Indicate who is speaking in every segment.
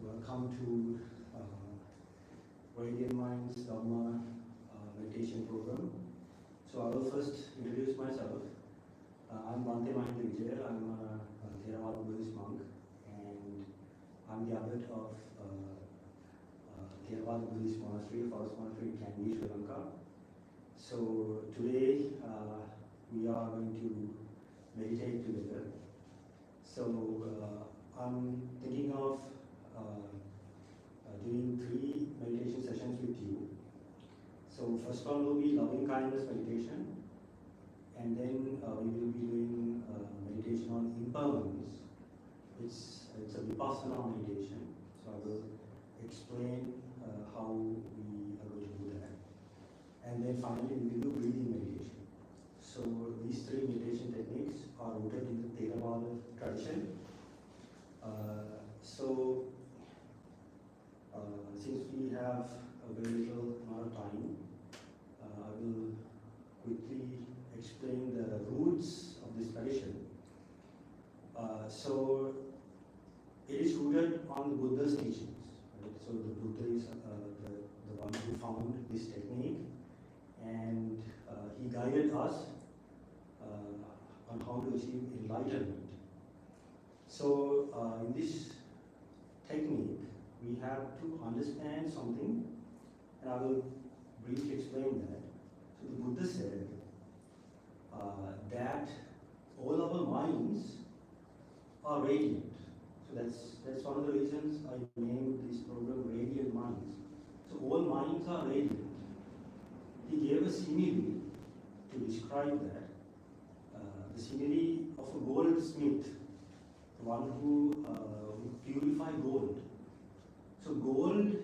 Speaker 1: welcome to Radiant Minds Dharma meditation program. So I will first introduce myself. I'm Bhante Mahindavijaya. I'm a Theravada Buddhist monk, and I'm the abbot of Theravada Buddhist monastery, Forest Monastery in Kandy, Sri Lanka. So today we are going to meditate together. So I'm thinking of doing 3 meditation sessions with you. So first one will be loving kindness meditation, and then we will be doing meditation on impermanence. It's a vipassana meditation. So I will explain how we are going to do that, and then finally we will do breathing meditation. So these 3 meditation techniques are rooted in the Theravada tradition. Since we have a very little amount of time, I will quickly explain the roots of this tradition. So it is rooted on the Buddha's teachings. Right? So the Buddha is the one who found this technique, and he guided us on how to achieve enlightenment. So in this technique, we have to understand something, and I will briefly explain that. So the Buddha said that all our minds are radiant. So that's one of the reasons I named this program Radiant Minds. So all minds are radiant. He gave a simile to describe that. The simile of a goldsmith, the one who purifies gold. So gold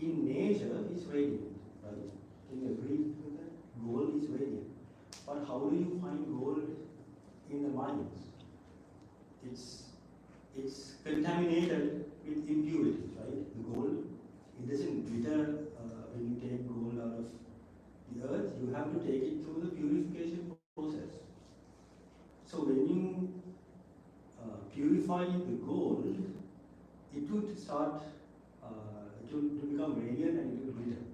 Speaker 1: in nature is radiant, right? Can you agree with that? Gold is radiant. But how do you find gold in the mines? It's contaminated with impurities, right? The gold, it doesn't glitter when you take gold out of the earth. You have to take it through the purification process. So when you purify the gold, it would start, it would become radiant and it would glitter.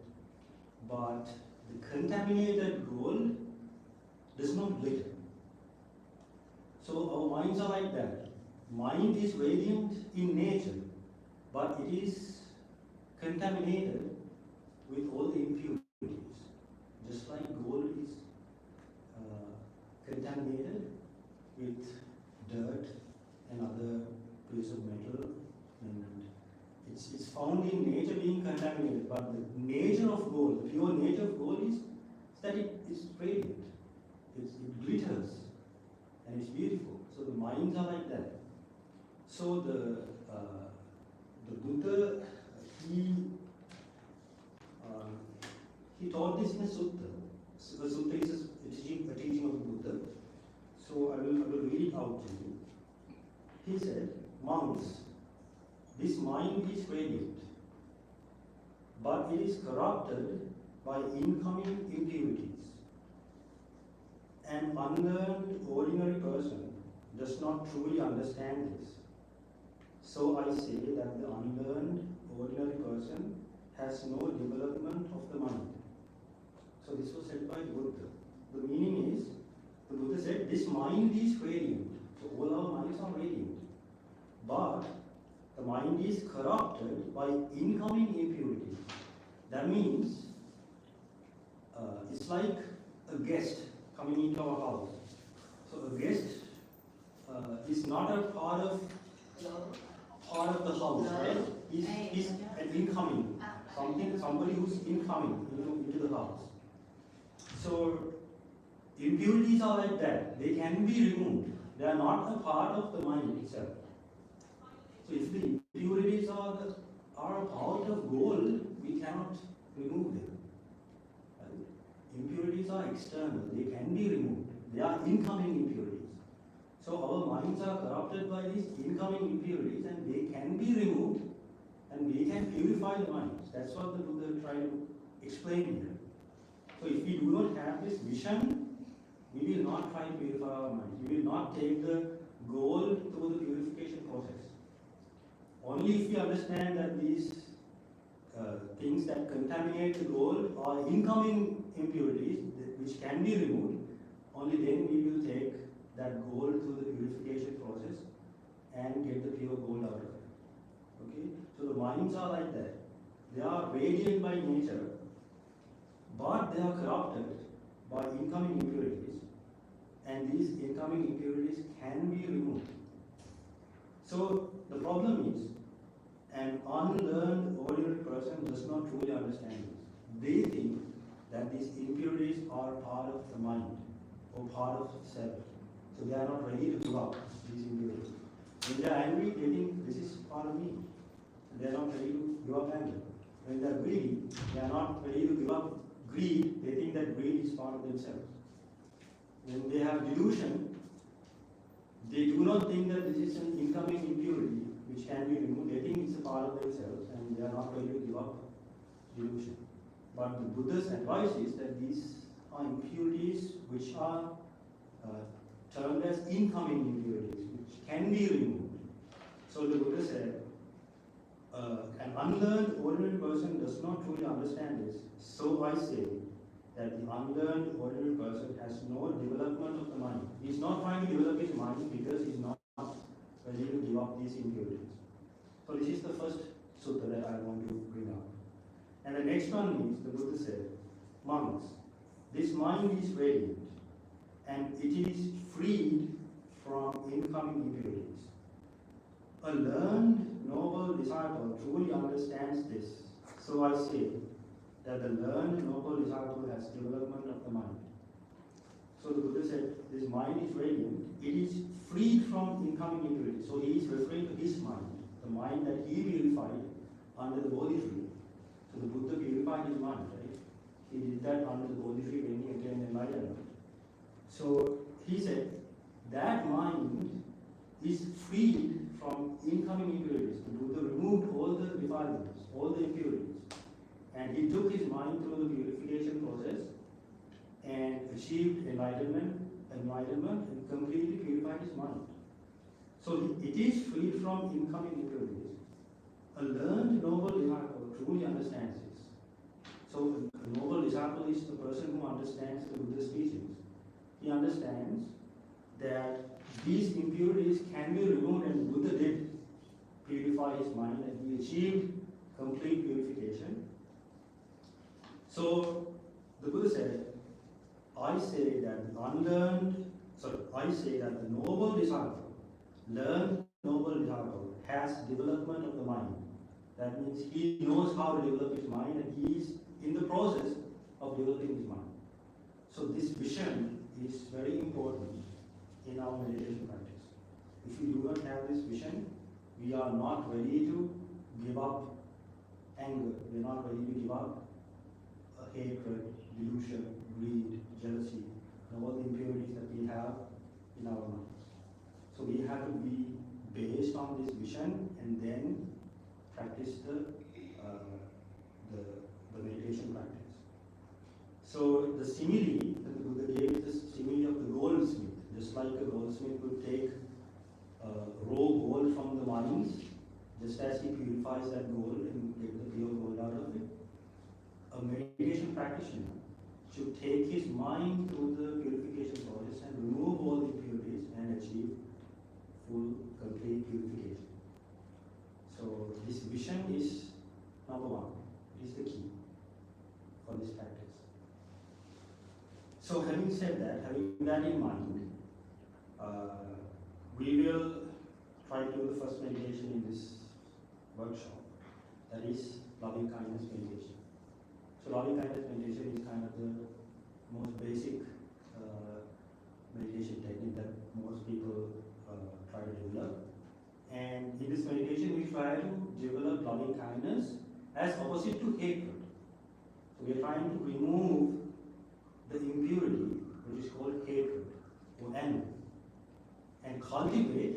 Speaker 1: But the contaminated gold does not glitter. So our minds are like that. Mind is radiant in nature, but it is contaminated with all the impurities. Just like gold is contaminated with dirt and other pieces of metal, and it's found in nature being contaminated. But the nature of gold, the pure nature of gold is that it is radiant. It glitters and it's beautiful. So the minds are like that. So the Buddha, he taught this in a sutta. So a sutta is a teaching of the Buddha. So I will read it out to you. He said, monks, this mind is radiant, but it is corrupted by incoming impurities. An unlearned ordinary person does not truly understand this. So I say that the unlearned ordinary person has no development of the mind. So this was said by the Buddha. The meaning is, the Buddha said, this mind is radiant. So all our minds are radiant. But the mind is corrupted by incoming impurities. That means it's like a guest coming into our house. So a guest is not a part of the house, right? He's an incoming, somebody who's incoming into the house. So impurities are like that. They can be removed. They are not a part of the mind itself. So if the impurities are a part of gold, we cannot remove them. Right? Impurities are external. They can be removed. They are incoming impurities. So our minds are corrupted by these incoming impurities, and they can be removed, and we can purify the minds. That's what the Buddha tried to explain here. So if we do not have this vision, we will not try to purify our minds. We will not take the gold through the purification process. Only only if we understand that these things that contaminate the gold are incoming impurities which can be removed, only then we will take that gold through the purification process and get the pure gold out of it. Okay? So the mines are like that. They are radiant by nature, but they are corrupted by incoming impurities, and these incoming impurities can be removed. So the problem is, an unlearned ordinary person does not truly understand this. They think that these impurities are part of the mind or part of self. So they are not ready to give up these impurities. When they are angry, they think this is part of me. They are not ready to give up anger. When they are greedy, they are not ready to give up greed. They think that greed is part of themselves. When they have delusion, they do not think that this is an incoming impurity which can be removed. They think it's a part of themselves and they are not ready to give up delusion. But the Buddha's advice is that these are impurities which are termed as incoming impurities, which can be removed. So the Buddha said, an unlearned ordinary person does not truly understand this. So I say that the unlearned ordinary person has no development of the mind. He is not trying to develop his mind because he is not ready to give up these impurities. So this is the first sutta that I want to bring up. And the next one is, the Buddha said, monks, this mind is radiant and it is freed from incoming impurities. A learned, noble disciple truly understands this. So I say that the learned, noble disciple has development of the mind. So the Buddha said, this mind is radiant, it is freed from incoming impurities. So he is referring to his mind, the mind that he purified under the Bodhi tree. So the Buddha purified his mind, right? He did that under the Bodhi tree when he attained enlightenment. So he said, that mind is freed from incoming impurities. The Buddha removed all the defilements, all the impurities, and he took his mind through the purification process and achieved enlightenment and completely purified his mind. So it is freed from incoming impurities. A learned noble disciple truly understands this. So a noble disciple is the person who understands the Buddha's teachings. He understands that these impurities can be removed, and Buddha did purify his mind and he achieved complete purification. So the Buddha said, I say that the noble disciple, learned noble disciple, has development of the mind. That means he knows how to develop his mind and he is in the process of developing his mind. So this vision is very important in our meditation practice. If we do not have this vision, we are not ready to give up anger. We are not ready to give up hatred, delusion, greed, jealousy, and all the impurities that we have in our minds. So we have to be based on this vision and then practice the meditation practice. So the simile that the Buddha gave is the simile of the goldsmith. Just like a goldsmith would take raw gold from the mines, just as he purifies that gold and get the pure gold out of it, a meditation practitioner should take his mind through the purification process and remove all the impurities and achieve full, complete purification. So this vision is number one. It is the key for this practice. So having said that, having that in mind, we will try to do the first meditation in this workshop. That is loving kindness meditation. So loving kindness meditation is kind of the most basic meditation technique that most people try to develop. And in this meditation, we try to develop loving kindness as opposite to hatred. So we are trying to remove the impurity which is called hatred or anger, and cultivate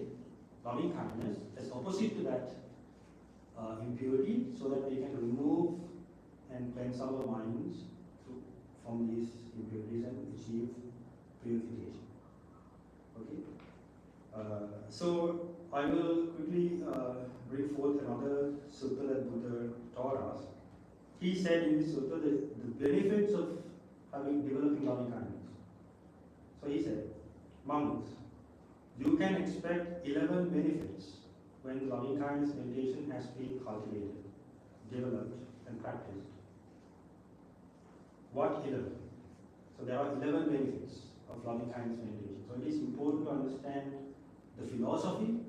Speaker 1: loving kindness as opposite to that impurity, so that we can remove and cleanse our minds from these impurities and achieve purification. Okay? So I will quickly bring forth another sutta that Buddha taught us. He said in this sutta that the benefits of developing loving kindness. So he said, monks, you can expect 11 benefits when loving kindness meditation has been cultivated, developed, and practiced. What 11? So there are 11 benefits of loving kindness meditation. So it is important to understand the philosophy.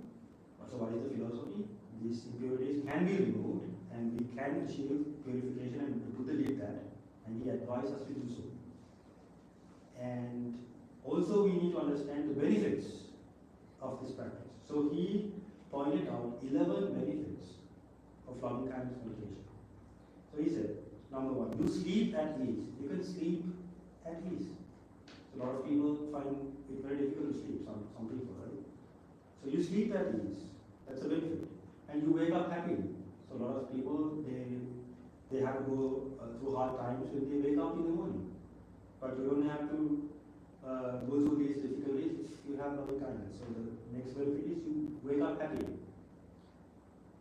Speaker 1: So what is the philosophy? These impurities can be removed and we can achieve purification, and the Buddha did that and he advised us to do so. And also we need to understand the benefits of this practice. So he pointed out 11 benefits of loving kindness meditation. So he said, number one, you sleep at ease. You can sleep at ease. So a lot of people find it very difficult to sleep, some people, right? So you sleep at ease. That's a benefit. And you wake up happy. So a lot of people, they have to go through hard times when they wake up in the morning. But you don't have to go through these difficulties if you have loving kindness. So the next benefit is you wake up happy.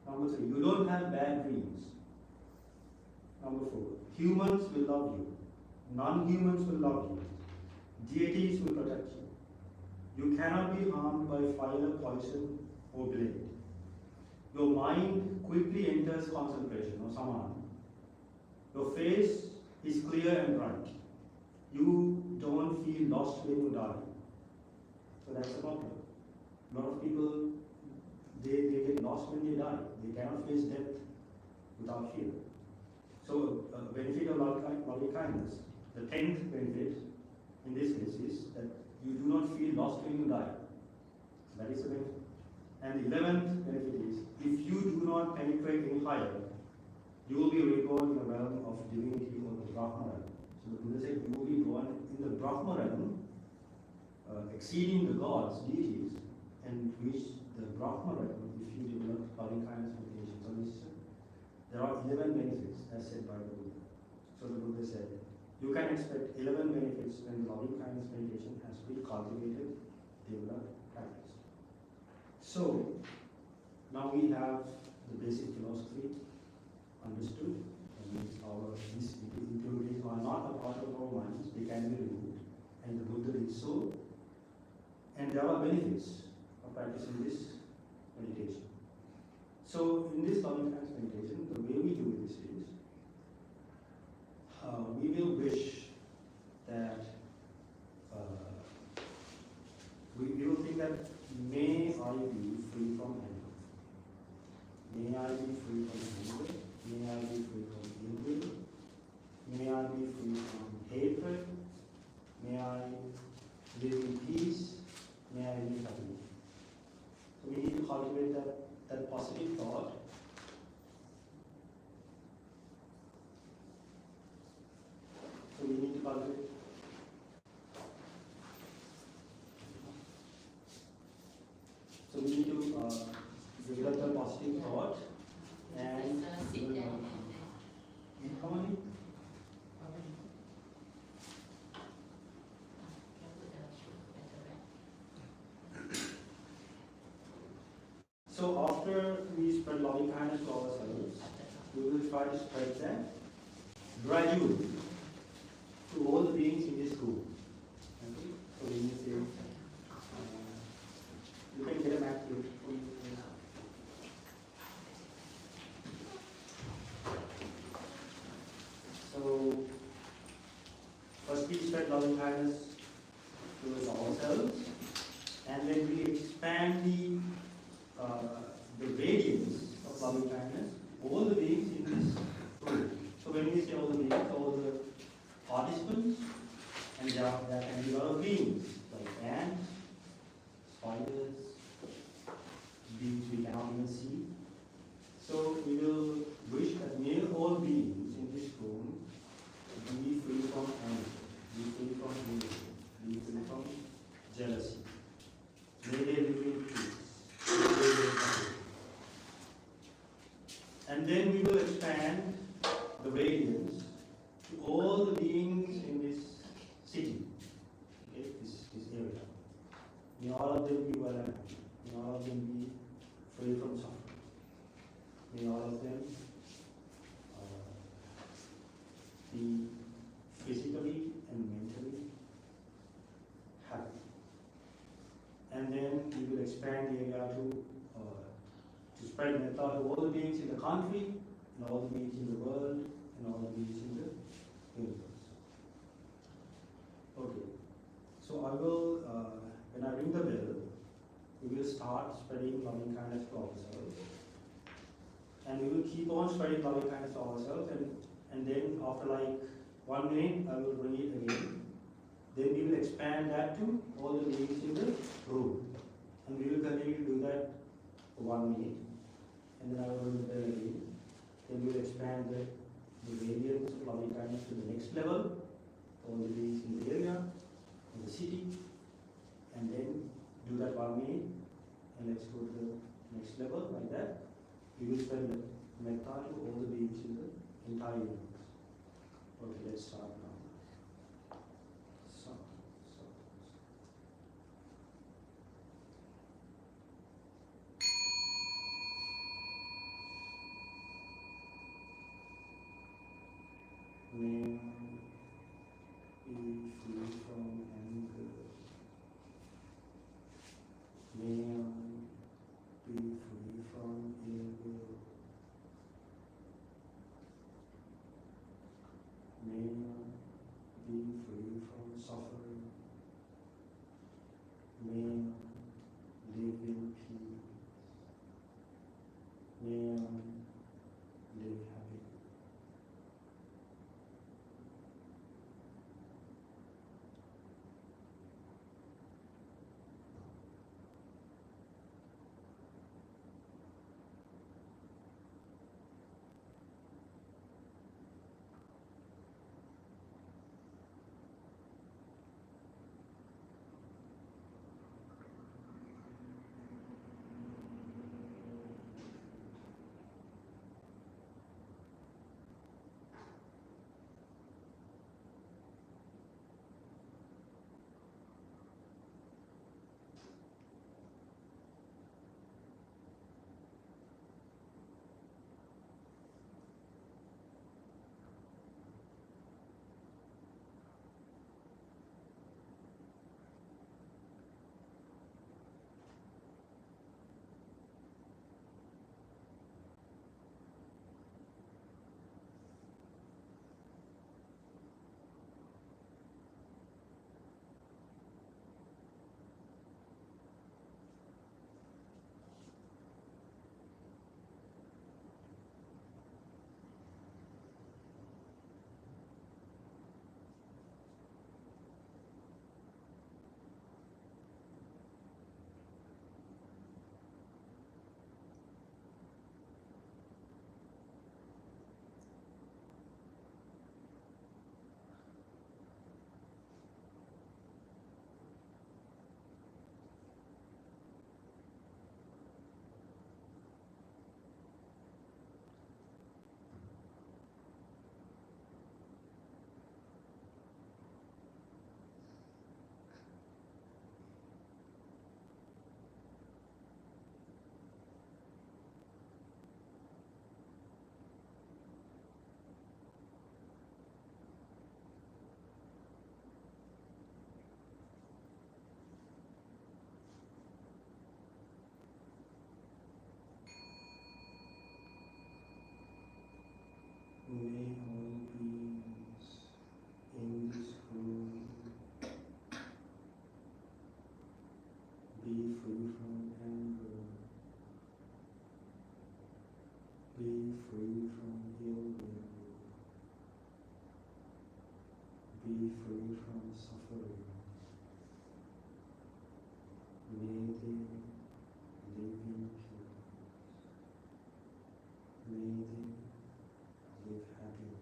Speaker 1: Number three, you don't have bad dreams. Number four, humans will love you. Non-humans will love you. Deities will protect you. You cannot be harmed by fire, poison, or blade. Your mind quickly enters concentration or samadhi. Your face is clear and bright. You don't feel lost when you die. So that's the problem. A lot of people, they get lost when they die. They cannot face death without fear. So, benefit of loving kindness. The 10th benefit in this case is that you do not feel lost when you die. That is the benefit. And the 11th benefit is, if you do not penetrate any higher, you will be reborn in the realm of divinity or the Brahma realm. So the Buddha said you will be born in the Brahma realm, exceeding the gods, deities, and reach the Brahma realm if you develop loving kindness meditation. So there are 11 benefits as said by the Buddha. So the Buddha said, you can expect 11 benefits when the loving kindness meditation has been cultivated, developed, practiced. So now we have the basic philosophy understood. That means these impurities are not a part of our minds, they can be removed. And the Buddha did so. And there are benefits of practicing this meditation. So in this loving kindness meditation, the way we do this is, we will wish that, we will think that, may I be free from anger. May I be free from anger. May I be free from envy. May I be free from hatred. May I live in peace. May I live happily. So we need to cultivate that positive thought. So we need to cultivate. So we need to develop a positive thought and come on in. So after we spread loving kindness to ourselves, we will try to spread that gradually to all the beings in this room. Okay? So we need to say, you can get a map here. So first we spread loving kindness towards ourselves, and then we expand the radiance of loving kindness, all the beings in this room. So when we say all the beings, all the participants, and there can be a lot of beings, like ants, spiders, beings we cannot even see. So we will wish that may all beings in this room be free from anger, be free from hatred, be free from jealousy. May they live in peace. May they live happy. And then we will expand the radiance to all the beings in this city, okay, this area. May all of them be well and happy. May all of them be free from suffering. May all of them be physically and mentally happy. And then we will expand the area to spread metta to all the beings in the country, and all the beings in the world, and all the beings in the universe. Okay. So I will, when I ring the bell, we will start spreading loving kindness to ourselves. And we will keep on spreading loving kindness to ourselves, and then after like 1 minute, I will ring it again. Then we will expand that to all the beings in the room. And we will continue to do that for 1 minute. And then I will ring the bell again. Then we will expand the radiance of loving kindness to the next level, all the beings in the area, in the city. And then do that 1 minute. And let's go to the next level, like that. We will spread metta to all the beings in the entire universe. Okay, let's start now. May I be free from anger. May I be free from evil. May I be free from suffering. May I live in peace. May I live happy. May all beings in this room be free from anger, be free from ill will, be free from suffering. May they live in peace. May they live happily.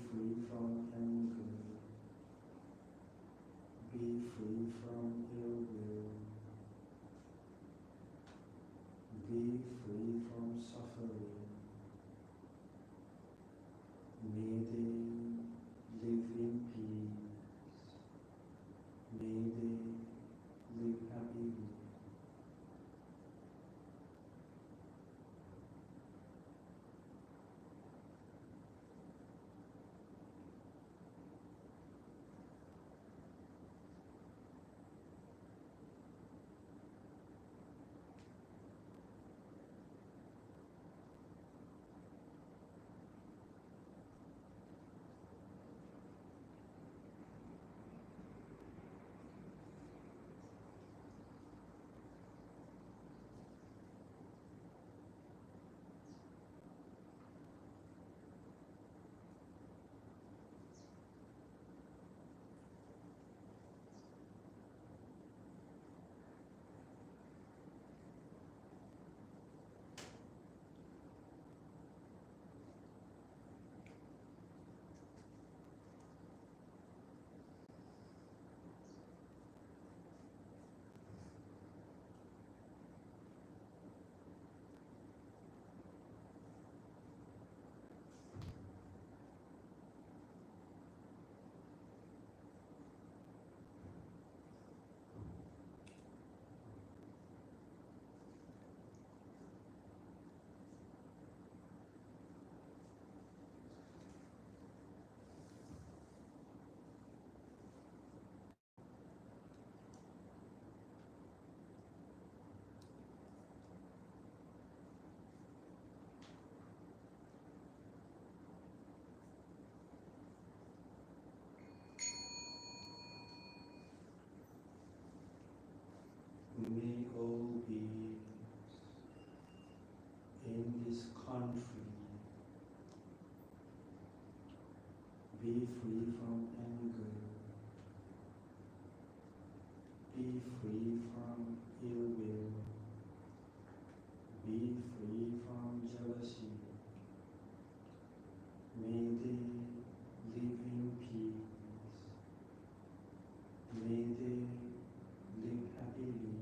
Speaker 2: free from anger. Be free from ill will. Be free from suffering. May they live in peace. May they live happily. May all beings in this country be free from anger, be free from ill will, be free from jealousy. May they live in peace. May they live happily.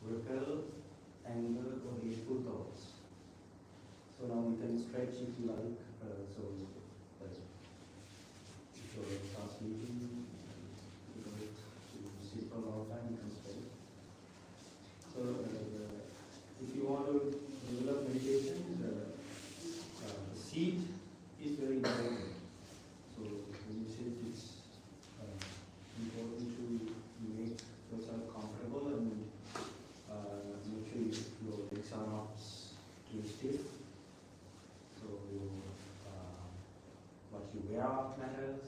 Speaker 1: repel anger or hateful thoughts. So now we can stretch if you like. If you're sleeping, you sit for a long time, you can stretch. So if you want to develop meditation, the seat is very important. So when you sit, it's important to make yourself comfortable and make sure your legs are not too stiff. So what you wear matters,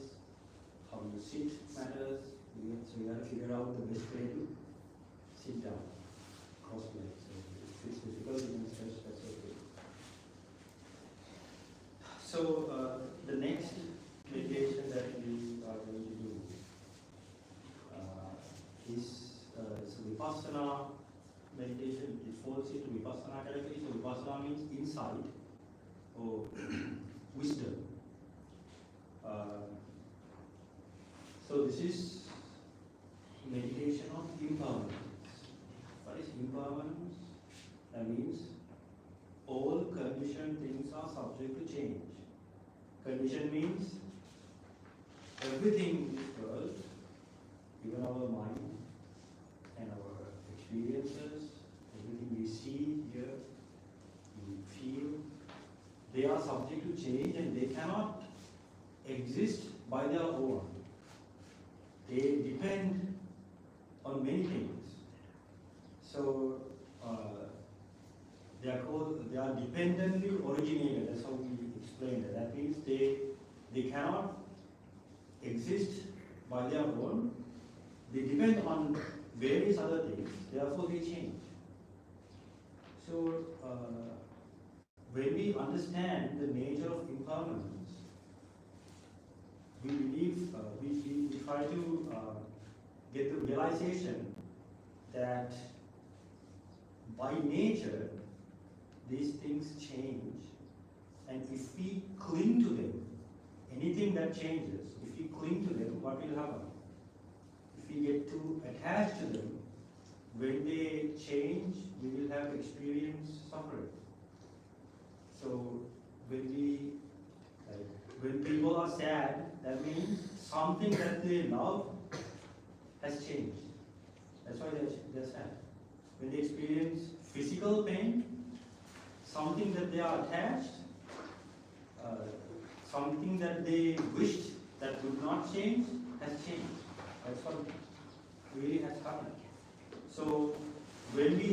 Speaker 1: how you sit matters. So you have to figure out the best way to sit down, cross legs. So if it's difficult, you can stretch, that's okay. So the next meditation that we are going to do is Vipassana meditation. It falls into Vipassana category. So Vipassana means insight or wisdom. So this is meditation of impermanence. What is impermanence? That means all conditioned things are subject to change. Condition means everything in this world, even our mind and our experiences, everything we see, hear, we feel, they are subject to change and they cannot exist by their own. They depend on many things. So they are dependently originated. That's how we explain it. That means they cannot exist by their own. They depend on various other things. Therefore, they change. So when we understand the nature of impermanence, we believe we try to get the realization that by nature these things change, and if we cling to them, anything that changes, if we cling to them, what will happen? If we get too attached to them, when they change, we will have experience suffering. So when people are sad, that means something that they love has changed. That's why they're sad. When they experience physical pain, something that they are attached, something that they wished that would not change, has changed. That's what really has happened. So when we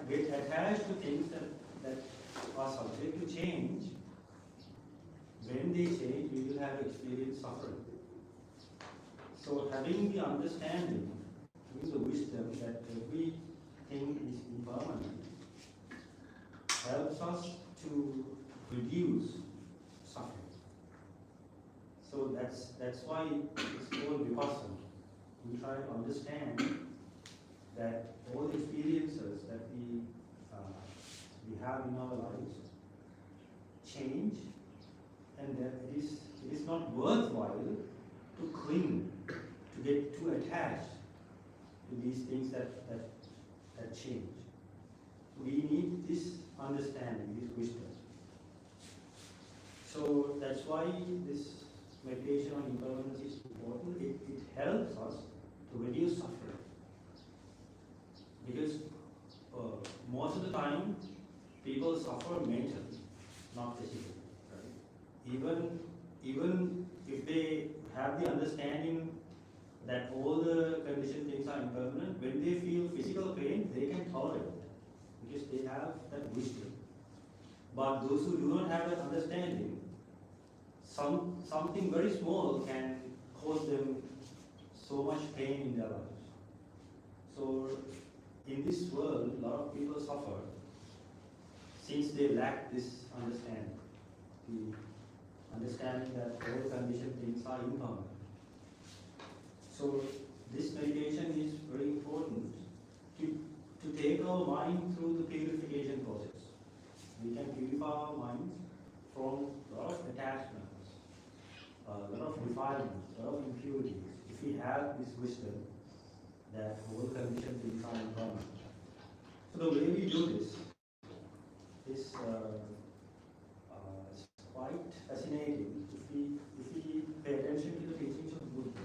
Speaker 1: get attached to things that are subject to change, when they change, we will have experienced suffering. So having the understanding, having the wisdom that everything is impermanent, helps us to reduce suffering. So that's why it's called Vipassana. We try to understand that all the experiences that we have in our lives change, and that it is not worthwhile to cling, to get too attached to these things that change. We need this understanding, this wisdom. So that's why this meditation on impermanence is important. It helps us to reduce suffering. Because most of the time, people suffer mentally, not physically. Right? Even if they have the understanding that all the conditioned things are impermanent, when they feel physical pain, they can tolerate it because they have that wisdom. But those who do not have that understanding, something very small can cause them so much pain in their lives. So in this world, a lot of people suffer since they lack this understanding. The understanding that all conditioned things are impermanent. So this meditation is very important to take our mind through the purification process. We can purify our minds from a lot of attachments, a lot of defilements, a lot of impurities. If we have this wisdom that all conditioned things are impermanent. way we do this is quite fascinating. If we pay attention to the teachings of Buddha,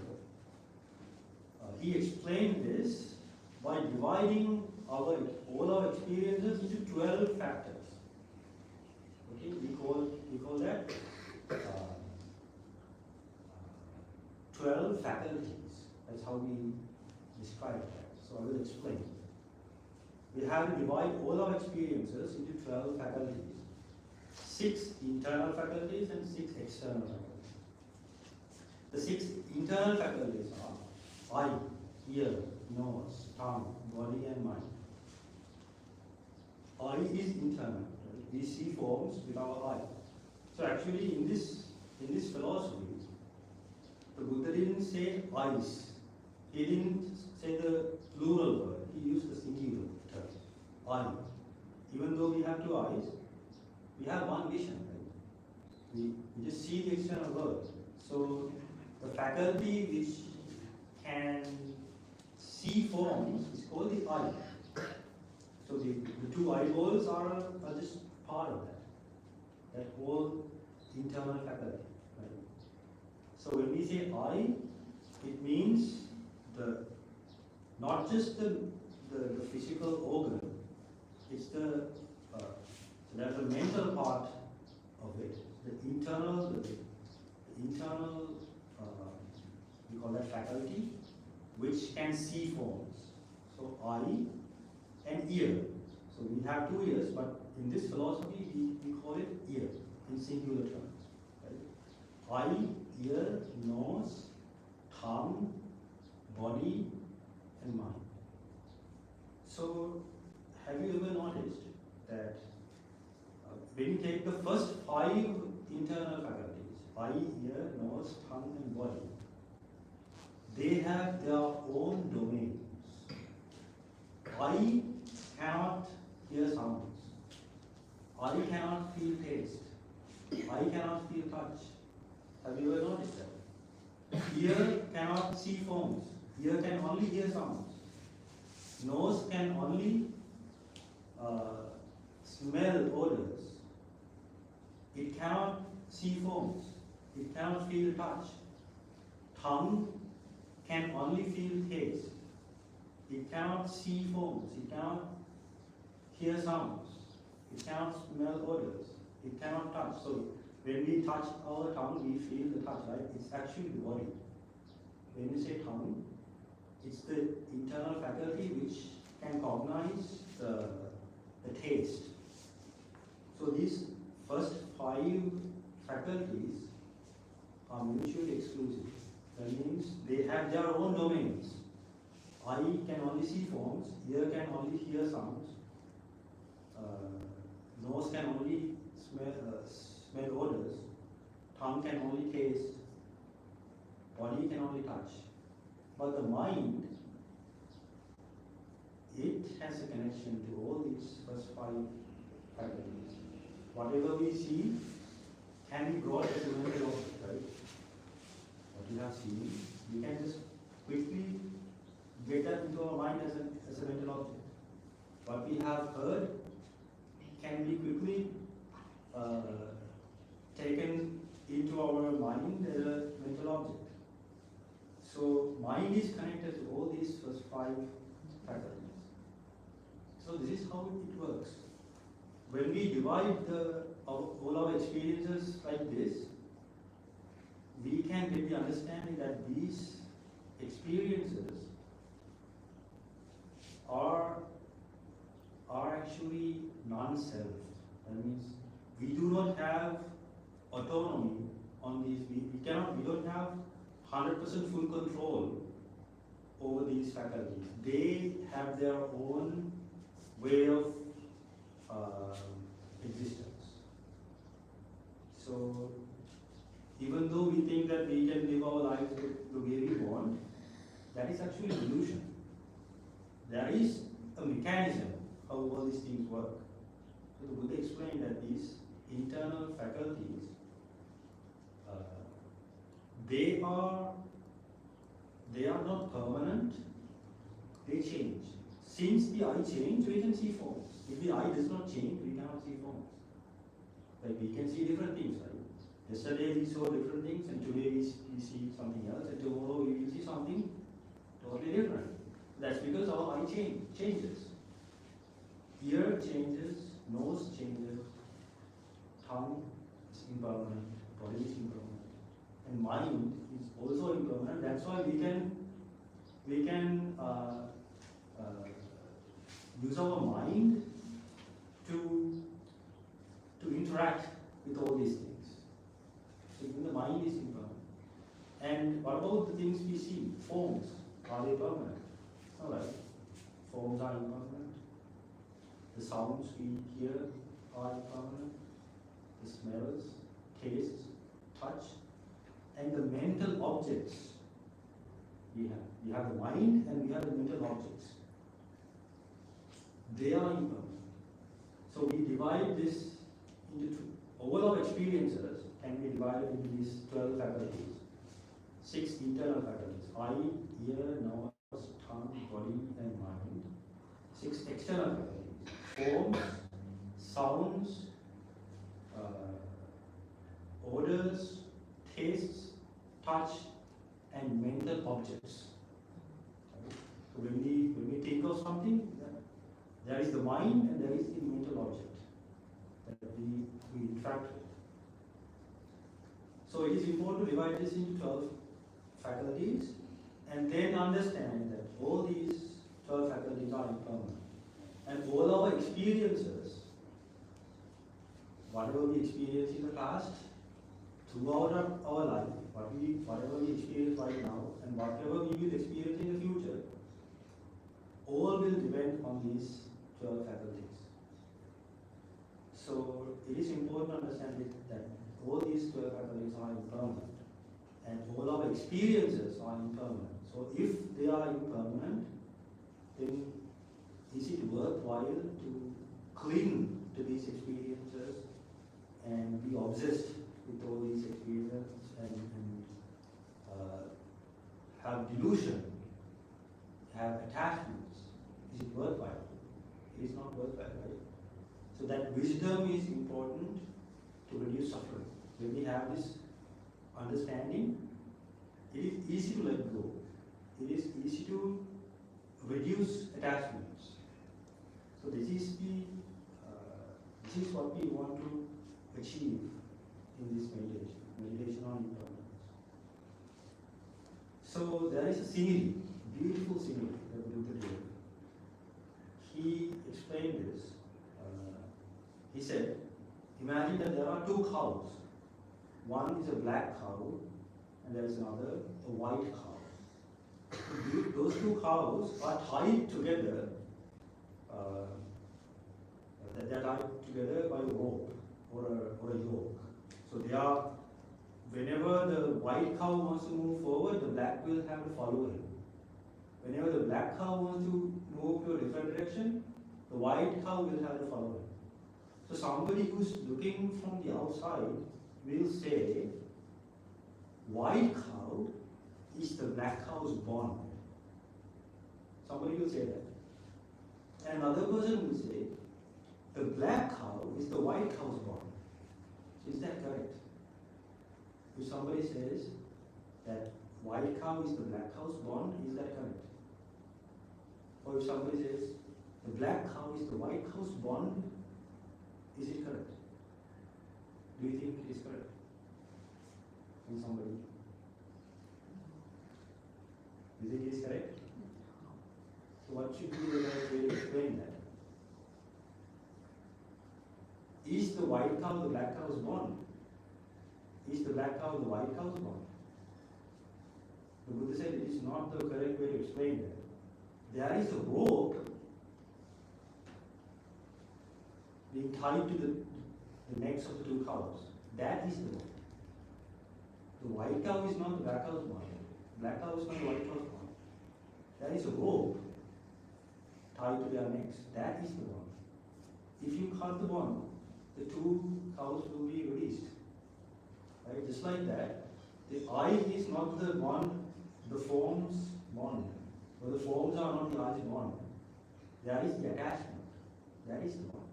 Speaker 1: he explained this by dividing all our experiences into 12 factors. Okay, we call that 12 faculties. That's how we describe that. So I will explain. We have to divide all our experiences into 12 faculties. 6 internal faculties and 6 external faculties. The 6 internal faculties are eye, ear, nose, tongue, body and mind. Eye is internal. Right? We see forms with our eye. So actually in this philosophy, the Buddha didn't say eyes. He didn't say the plural word. He used the singular term, eye. Even though we have 2 eyes, we have one vision. Right? We just see the external world. So the faculty which can see forms is called the eye. So the 2 eyeballs are just part of that whole internal faculty. Right? So when we say eye, it means not just the physical organ, it's there's a mental part of it, the internal, we call that faculty, which can see forms. So eye and ear. So we have 2 ears, but in this philosophy we call it ear in singular terms. Right? Eye, ear, nose, tongue, body and mind. So have you ever noticed that when you take the first 5 internal faculties, eye, ear, nose, tongue and body, they have their own domains. Eye cannot hear sounds. Eye cannot feel taste. Eye cannot feel touch. Have you ever noticed that? Ear cannot see forms. Ear can only hear sounds. Nose can only smell odors. It cannot see forms. It cannot feel touch. Tongue can only feel taste. It cannot see forms. It cannot hear sounds. It cannot smell odors. It cannot touch. So when we touch our tongue, we feel the touch, right? It's actually the body. When you say tongue, it's the internal faculty which can cognize the taste. So these first 5 faculties are mutually exclusive. That means they have their own domains. Eye can only see forms, ear can only hear sounds, nose can only smell odors, tongue can only taste, body can only touch. But the mind, it has a connection to all these first 5 faculties. Whatever we see can be brought as a mental object, right? What we have seen, we can just quickly get that into our mind as a mental object. What we have heard can be quickly taken into our mind as a mental object. So mind is connected to all these first 5 faculties. So this is how it works. When we divide all our experiences like this, we can get the understanding that these experiences are actually non-self. That means we do not have autonomy on these. We don't have 100% full control over these faculties. They have their own way of existence. So even though we think that we can live our lives the way we want, that is actually an illusion. There is a mechanism how all these things work. So the Buddha explained that these internal faculties, they are not permanent, they change. since the eye change, we can see forms. If the eye does not change, we cannot see forms. Like we can see different things, right? Yesterday we saw different things, and today we see something else, and tomorrow we will see something totally different. That's because our eye changes. Ear changes, nose changes, tongue is impermanent, body is impermanent, and mind is also impermanent. That's why we can use our mind to interact with all these things. So even the mind is impermanent. And what about the things we see? Forms, are they permanent? All right. Forms are impermanent. The sounds we hear are impermanent. The smells, tastes, touch, and the mental objects we have. We have the mind and we have the mental objects. They are impermanent. So we divide this into two. All our experiences can be divided into these 12 faculties. 6 internal faculties: eye, ear, nose, tongue, body, and mind. 6 external faculties: forms, sounds, odors, tastes, touch, and mental objects. So when we think of something, there is the mind and there is the mental object that we interact with. So it is important to divide this into 12 faculties and then understand that all these 12 faculties are impermanent. And all our experiences, whatever we experience in the past, throughout our life, whatever we experience right now, and whatever we will experience in the future, all will depend on these 12 faculties. So it is important to understand that all these 12 faculties are impermanent, and all our experiences are impermanent. So if they are impermanent, then is it worthwhile to cling to these experiences and be obsessed with all these experiences and have delusion, have attachments? Is it worthwhile? It is not worthwhile, right? So that wisdom is important to reduce suffering. When we have this understanding, it is easy to let go. It is easy to reduce attachments. So this is what we want to achieve in this meditation on impermanence. So there is a simile, beautiful simile that Buddha gave. He explained this. He said, imagine that there are 2 cows. One is a black cow and there is another, a white cow. Those 2 cows are tied together. They're tied together by a rope or a yoke. So they are, whenever the white cow wants to move forward, the black will have to follow him. Whenever the black cow wants to move to a different direction, the white cow will have to follow him. So somebody who's looking from the outside will say, white cow is the black cow's bond. Somebody will say that. And another person will say, the black cow is the white cow's bond. Is that correct? If somebody says that white cow is the black cow's bond, is that correct? Or if somebody says the black cow is the white cow's bond, is it correct? Do you think it is correct? In somebody? Do you think it is correct? So what should be the right way to explain that? Is the white cow the black cow's bond? Is the black cow the white cow's bond? The Buddha said it is not the correct way to explain that. There is a rope being tied to the necks of the 2 cows. That is the rope. The white cow is not the black cow's bond. Black cow is not the white cow's bond. There is a rope tied to their necks. That is the bond. If you cut the bond, the 2 cows will be released. Right? Just like that, the eye is not the bond, the form's bond. Or the forms are not the eye's bond. There is the attachment. That is the one.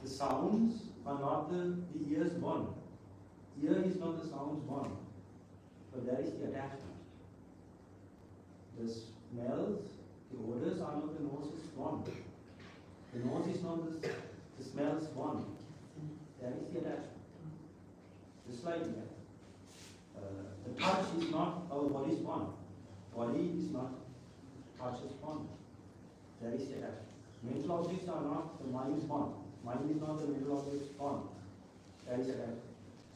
Speaker 1: The sounds are not the ear's one. Ear is not the sound's one. But there is the attachment. The smells, the odors are not the nose's one. The nose is not the smell's one. There is the attachment. Just like that. The touch is not our body's one. Body is not touch's one. There is the attachment. Mental objects are not the mind's one. Mind is not the mental object's one. There is attachment.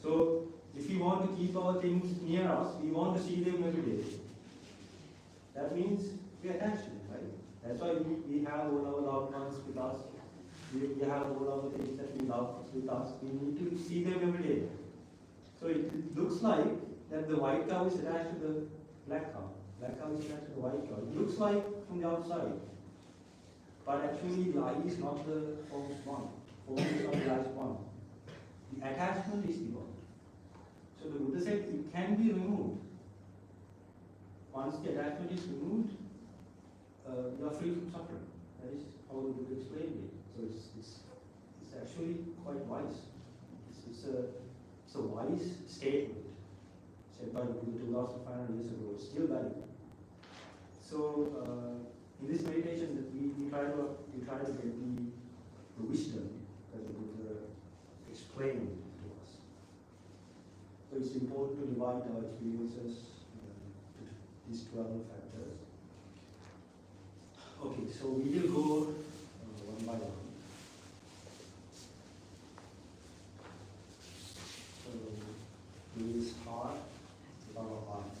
Speaker 1: So, if we want to keep our things near us, we want to see them every day. That means we attach to them, right? That's why we have all our loved ones with us. We have all our things that we love with us. We need to see them every day. So it looks like that the white cow is attached to the black cow. Black cow is attached to the white cow. It looks like from the outside. But actually the eye is not the form's one. Form is not the eye's one. The attachment is the one. So the Buddha said it can be removed. Once the attachment is removed, you are free from suffering. That is how the Buddha explained it. So it's actually quite wise. It's a wise statement said by the Buddha 2,500 years ago. It's still valid. So in this meditation, that we try to get the wisdom that the Buddha explained to us. So it's important to divide our experiences to these 12 factors. Okay, so we will go one by one. So we will start with our eye.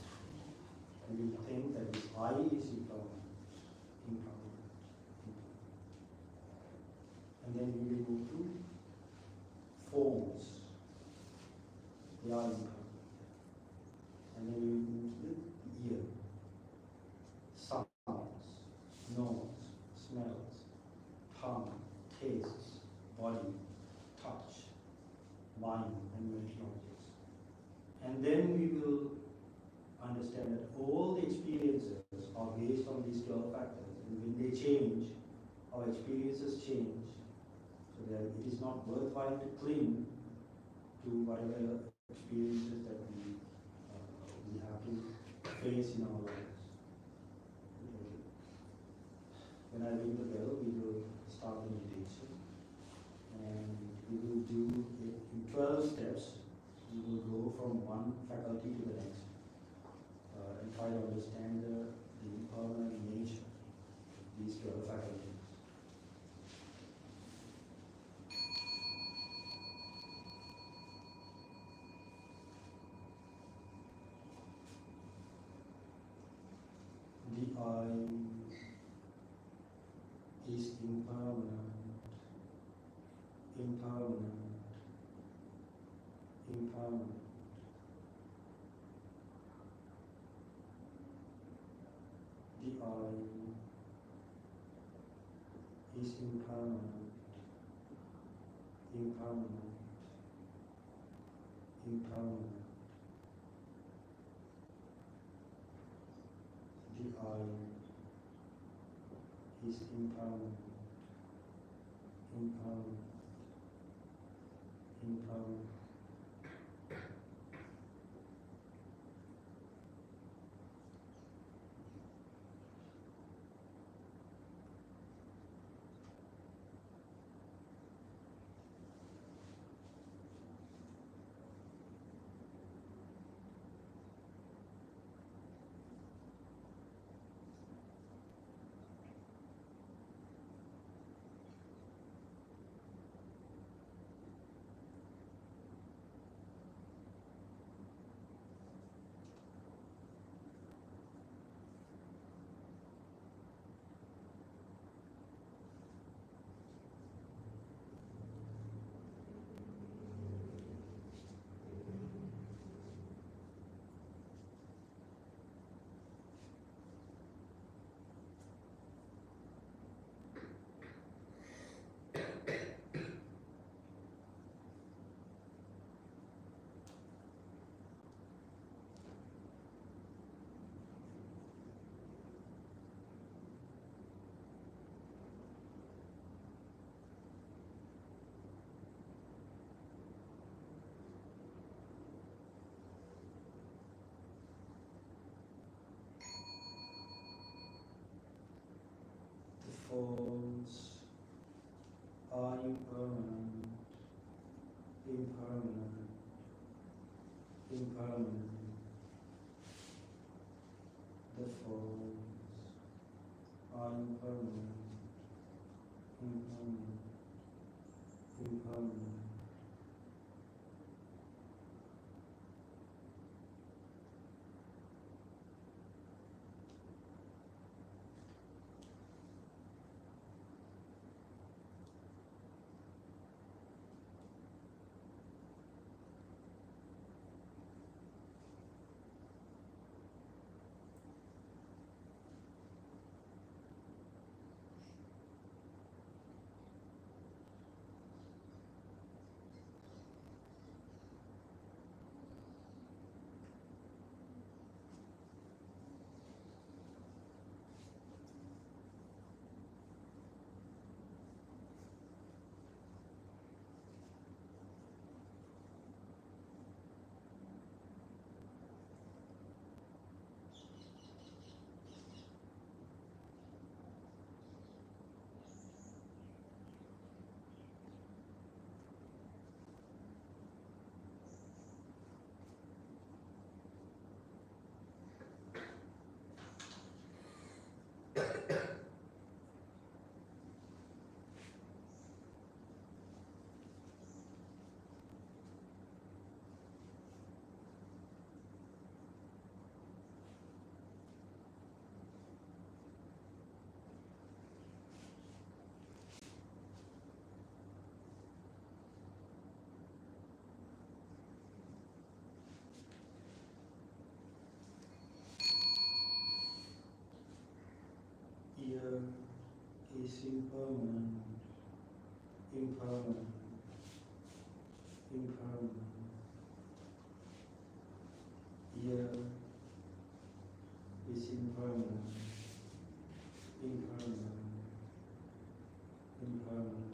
Speaker 1: We will think that this eye is impermanent. And then we will move to forms. They are impermanent. And then we will move to the ear. Sounds, nose, smells, tongue, tastes, body, touch, mind, and mental objects. And then we will understand that all the experiences are based on these 12 factors. And when they change, our experiences change. So that it is not worthwhile to cling to whatever experiences that we have to face in our lives. When I ring the bell, we will start the meditation. And we will do it in 12 steps. We will go from one faculty to the next. And try to understand the impermanent nature of these 12 faculties. The eye is impermanent, impermanent, impermanent. The eye is impermanent, impermanent, impermanent. The eye is impermanent, impermanent, impermanent.
Speaker 2: forms are impermanent, impermanent, impermanent. The forms are impermanent, impermanent, impermanent. Ear is impermanent, impermanent, impermanent. Ear is impermanent, impermanent, impermanent.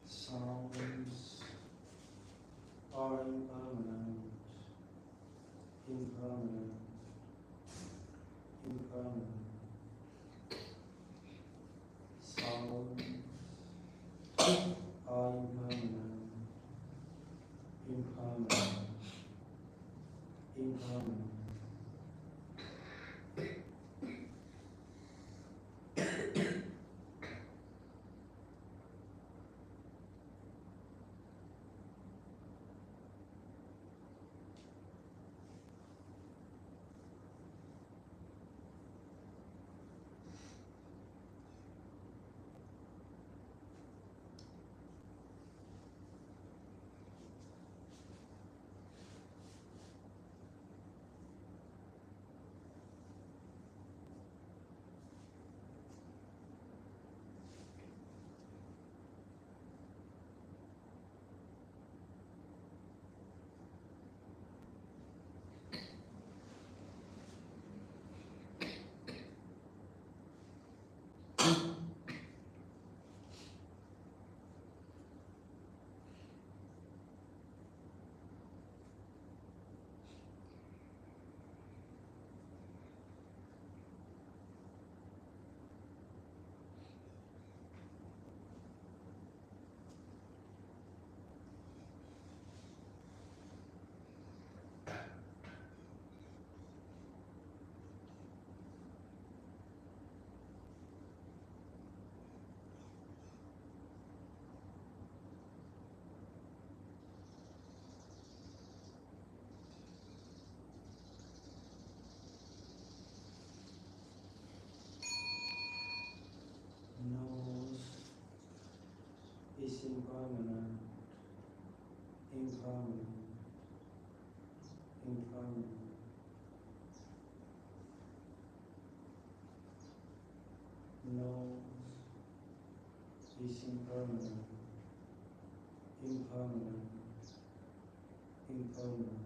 Speaker 2: Sounds are impermanent, impermanent, impermanent. Sounds are impermanent, impermanent, impermanent. impermanent, impermanent, impermanent. Nose is impermanent, impermanent, impermanent.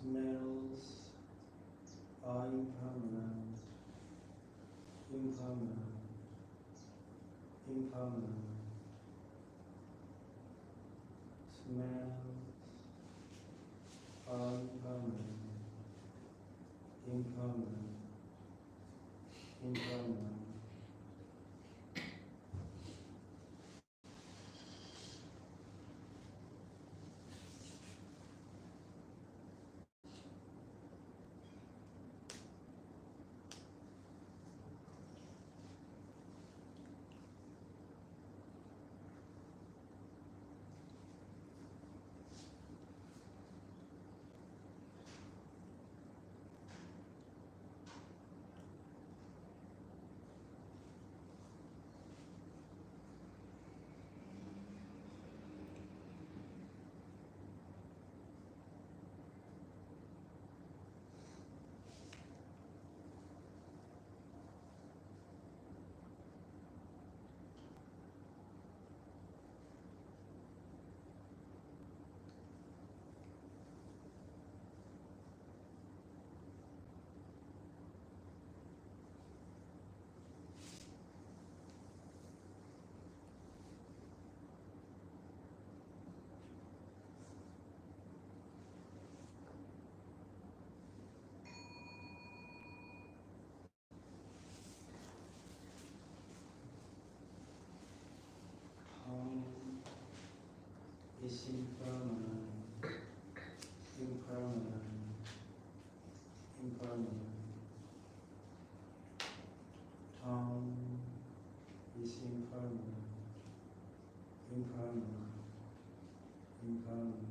Speaker 2: Smells are impermanent, impermanent, impermanent. Smells are impermanent, impermanent, impermanent. Hum is impermanent, impermanent, impermanent. Tongue is impermanent, impermanent, impermanent.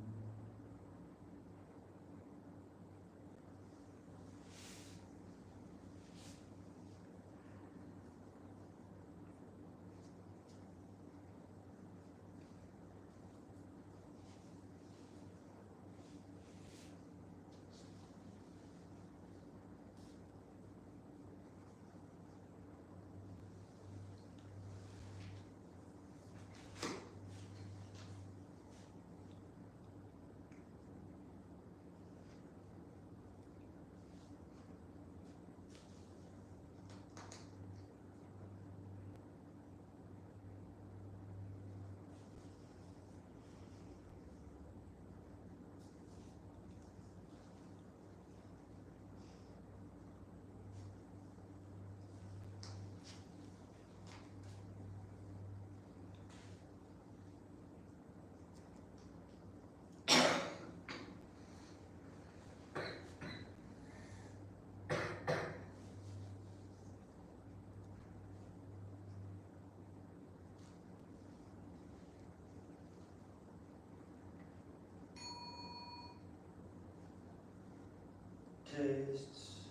Speaker 2: tastes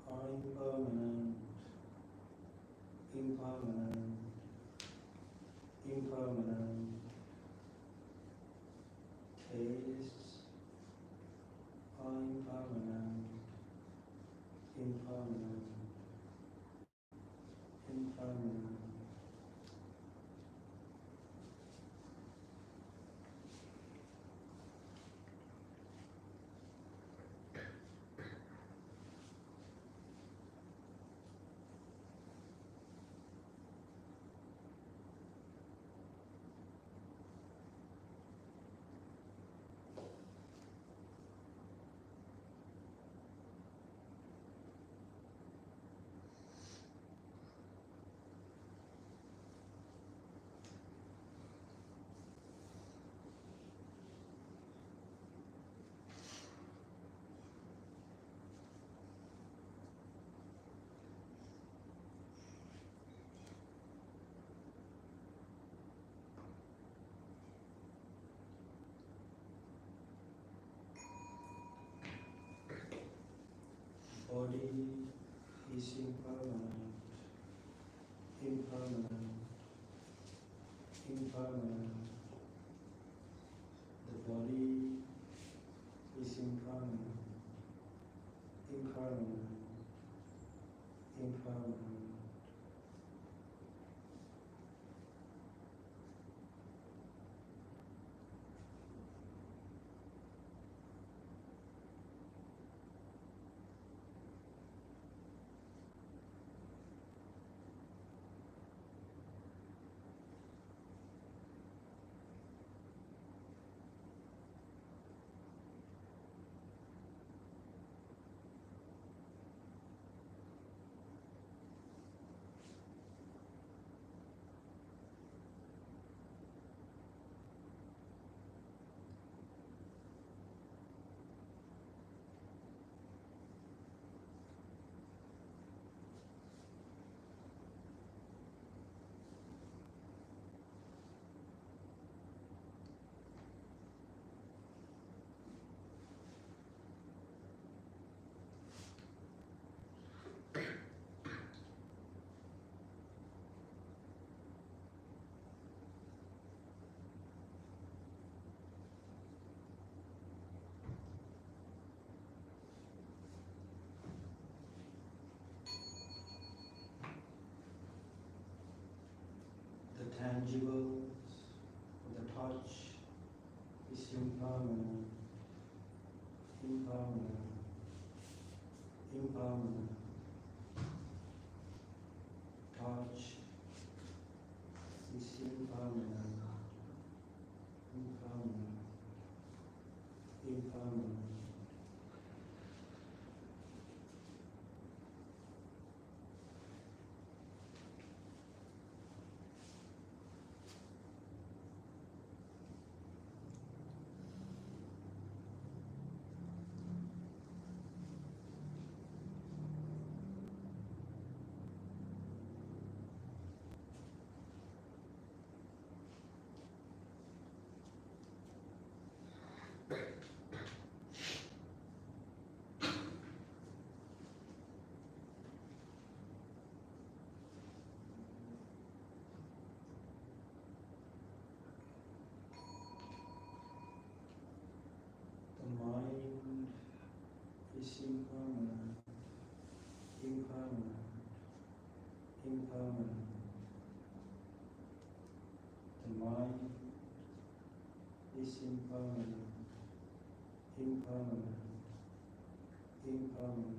Speaker 2: are impermanent, impermanent, impermanent. Tastes are impermanent, impermanent, impermanent. Body is impermanent, impermanent, impermanent. The body is impermanent, impermanent, impermanent. The tangible, the touch is impermanent, impermanent, impermanent. Touch is impermanent, impermanent, impermanent. The mind is impermanent, impermanent, impermanent. The mind is impermanent, impermanent, impermanent.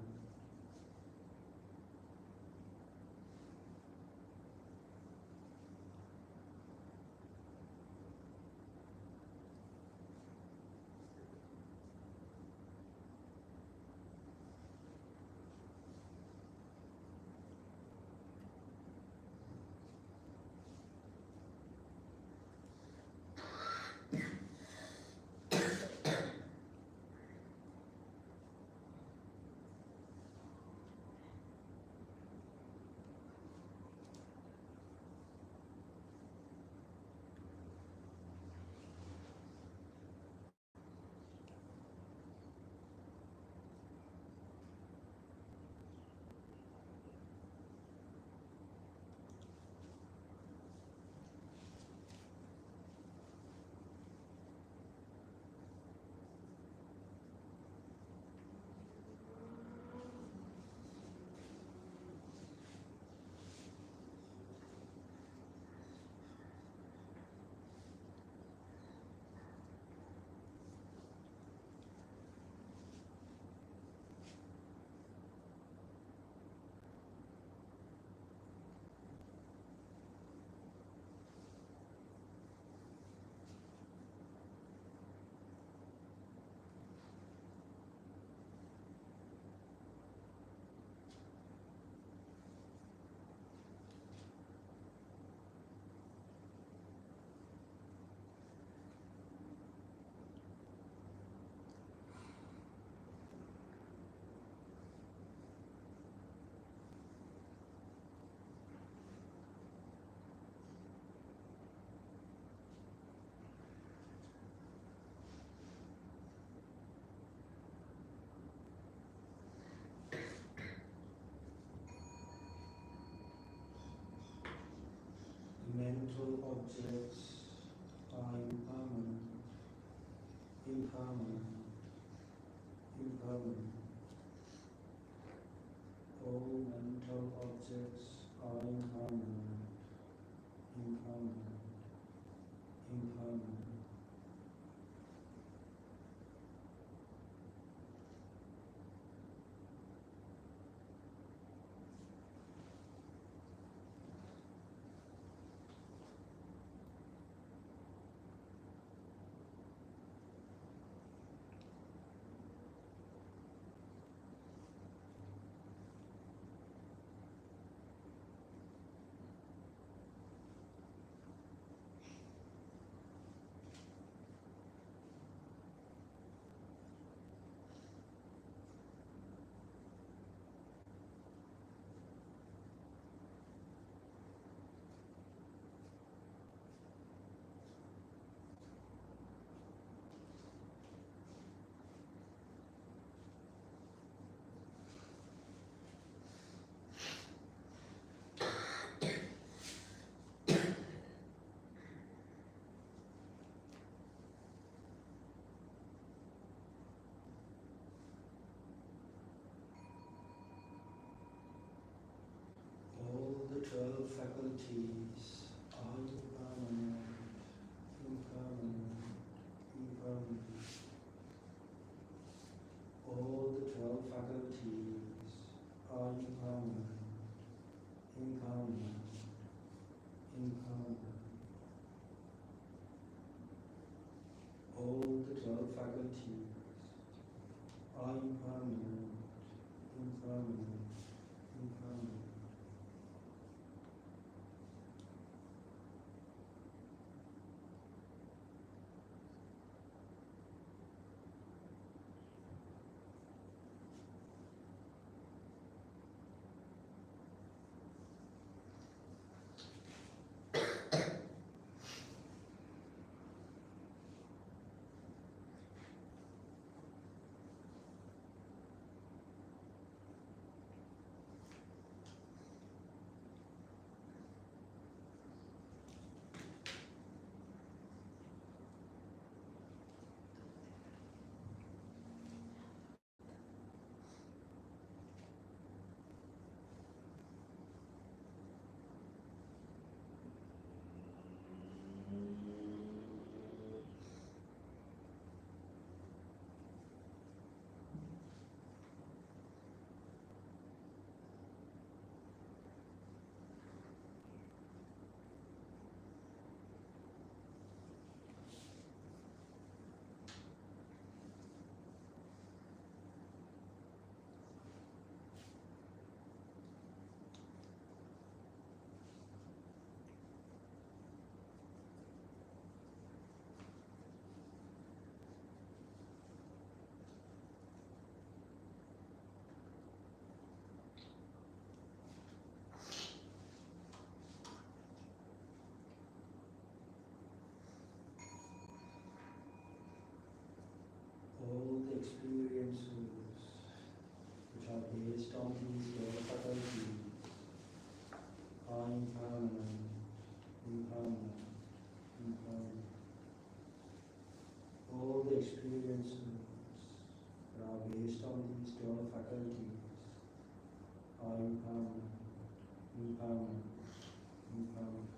Speaker 2: mental objects are impermanent, impermanent, impermanent. All mental objects are impermanent, impermanent, impermanent. All the 12 faculties are impermanent, impermanent, impermanent. All the 12 faculties are impermanent, impermanent, impermanent. All the 12 faculties are impermanent, impermanent, impermanent. All the experiences which are based on these 12 faculties are impermanent, impermanent, impermanent. All the experiences that are based on these 12 faculties are impermanent, impermanent, impermanent.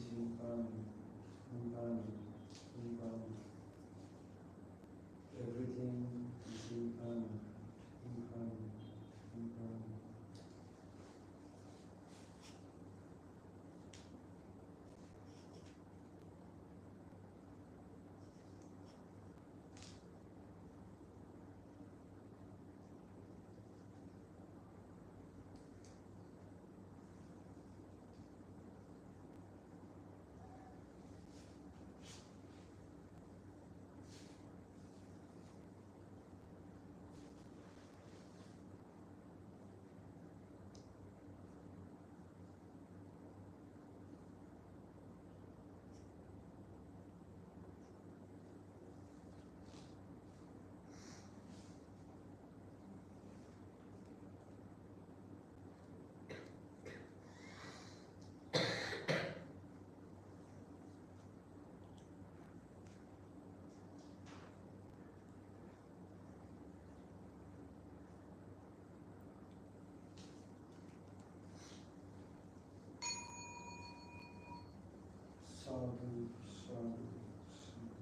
Speaker 2: is impermanent, impermanent, impermanent. Everything is impermanent, impermanent, impermanent. Sadhu, sadhu, sadhu.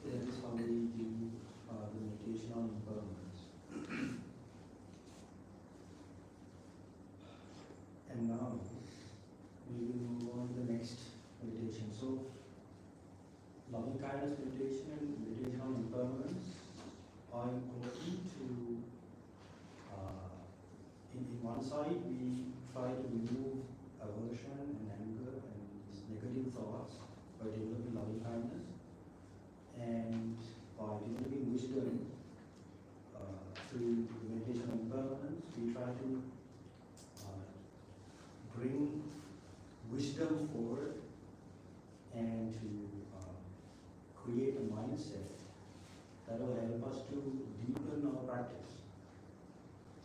Speaker 2: That is how we do the meditation on impermanence. And now we will move on to the next meditation. So, loving kindness meditation and meditation on impermanence are important to. In one side, we try to remove aversion and anger and these negative thoughts by developing loving kindness, and by developing wisdom through the meditation on impermanence, we try to bring wisdom forward and to create a mindset that will help us to deepen our practice.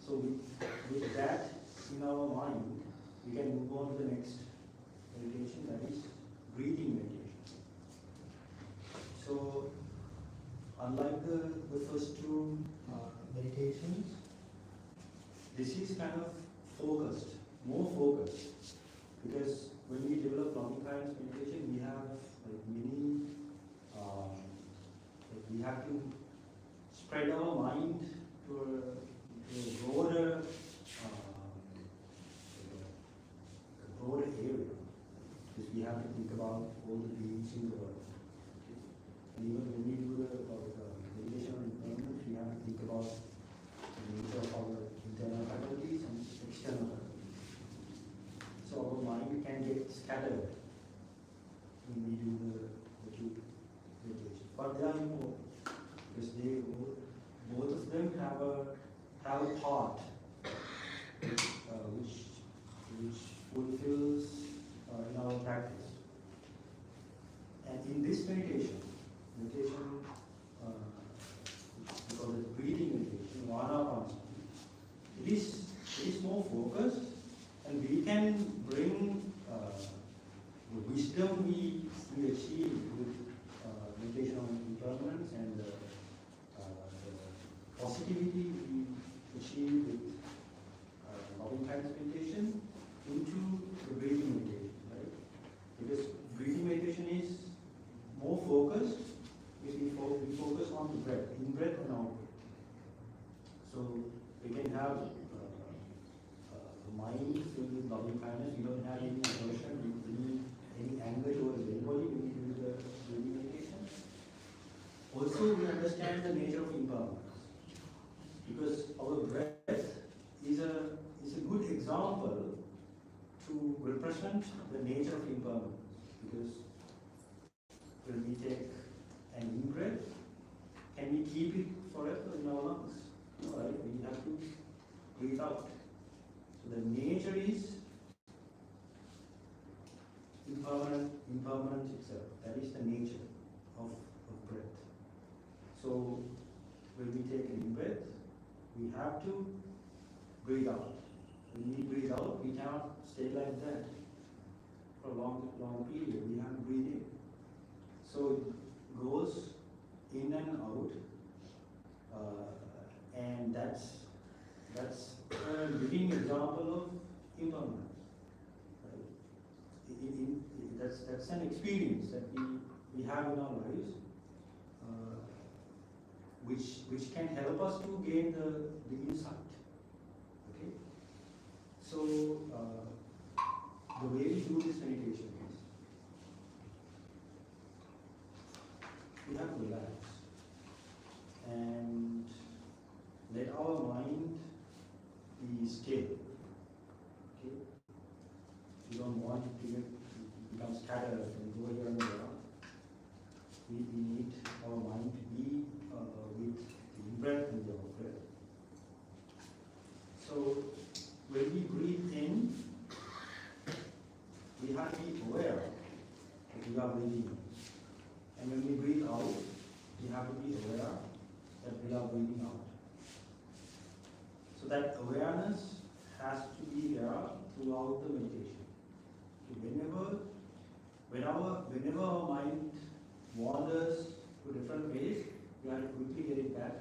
Speaker 2: So with that in our mind, we can move on to the next meditation, that is breathing meditation. So unlike the first two meditations, this is kind of focused, more focused, because when we develop loving kindness meditation, we have like many, we have to spread our mind to a broader, area, because we have to think about all the beings in the world. And even when we do the meditation on impermanence, we have to think about the nature of our internal faculties and external faculties. So our mind can get scattered when we do the two meditations. But they are important because they both of them have a part which fulfills in our practice. And in this meditation we call it breathing meditation, Anapanasati. It is more focused, and we can bring the wisdom we achieve with meditation on impermanence and the positivity we achieve with loving kindness meditation into the breathing meditation, right? Because breathing meditation is more focused if we focus on the breath, in breath and out breath. So we can have the mind filled with loving kindness. We don't have any aversion, any anger towards anybody when we do the breathing meditation. Also, we understand the nature of impermanence, because our breath is a good example to represent the nature of impermanence. Because when we take an in-breath, can we keep it forever in our lungs? No, right? We have to breathe out. So the nature is impermanence itself. That is the nature of breath. So when we take an in-breath, We have to breathe out. When we breathe out, we cannot stay like that for a long period. We have to breathe in. So it goes in and out, and that's a living example of impermanence. Right? That's an experience that we have in our lives, which can help us to gain the insight. Okay? So the way we do this meditation is we have to relax and let our mind be still. Okay? We don't want it to become scattered and go here and there. We need our mind to be with the in-breath and the out-breath. So when we breathe in, we have to be aware that we are breathing in. And when we breathe out, we have to be aware that we are breathing out. So that awareness has to be there throughout the meditation. Whenever our mind wanders to different ways, we have to quickly get it back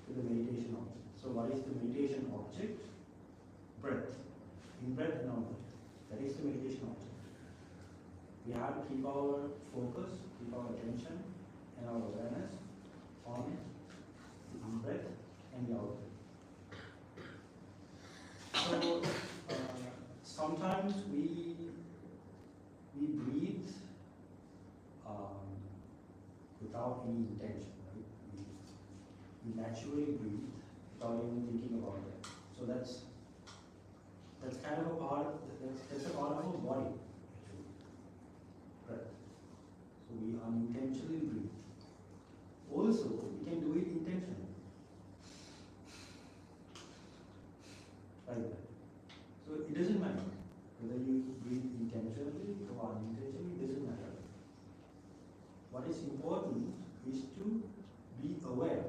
Speaker 2: to the meditation object. So what is the meditation object? Breath. In-breath and out-breath. That is the meditation object. We have to keep our focus, keep our attention and our awareness on the in-breath and the out-breath. So sometimes we breathe without any intention, right? We naturally breathe without even thinking about it. So that's kind of a part of that's a part of our body, actually. Breath. So we unintentionally breathe. Also, we can do it intentionally. Like that. So it doesn't matter whether you breathe intentionally or unintentionally, it doesn't matter. What is important is to be aware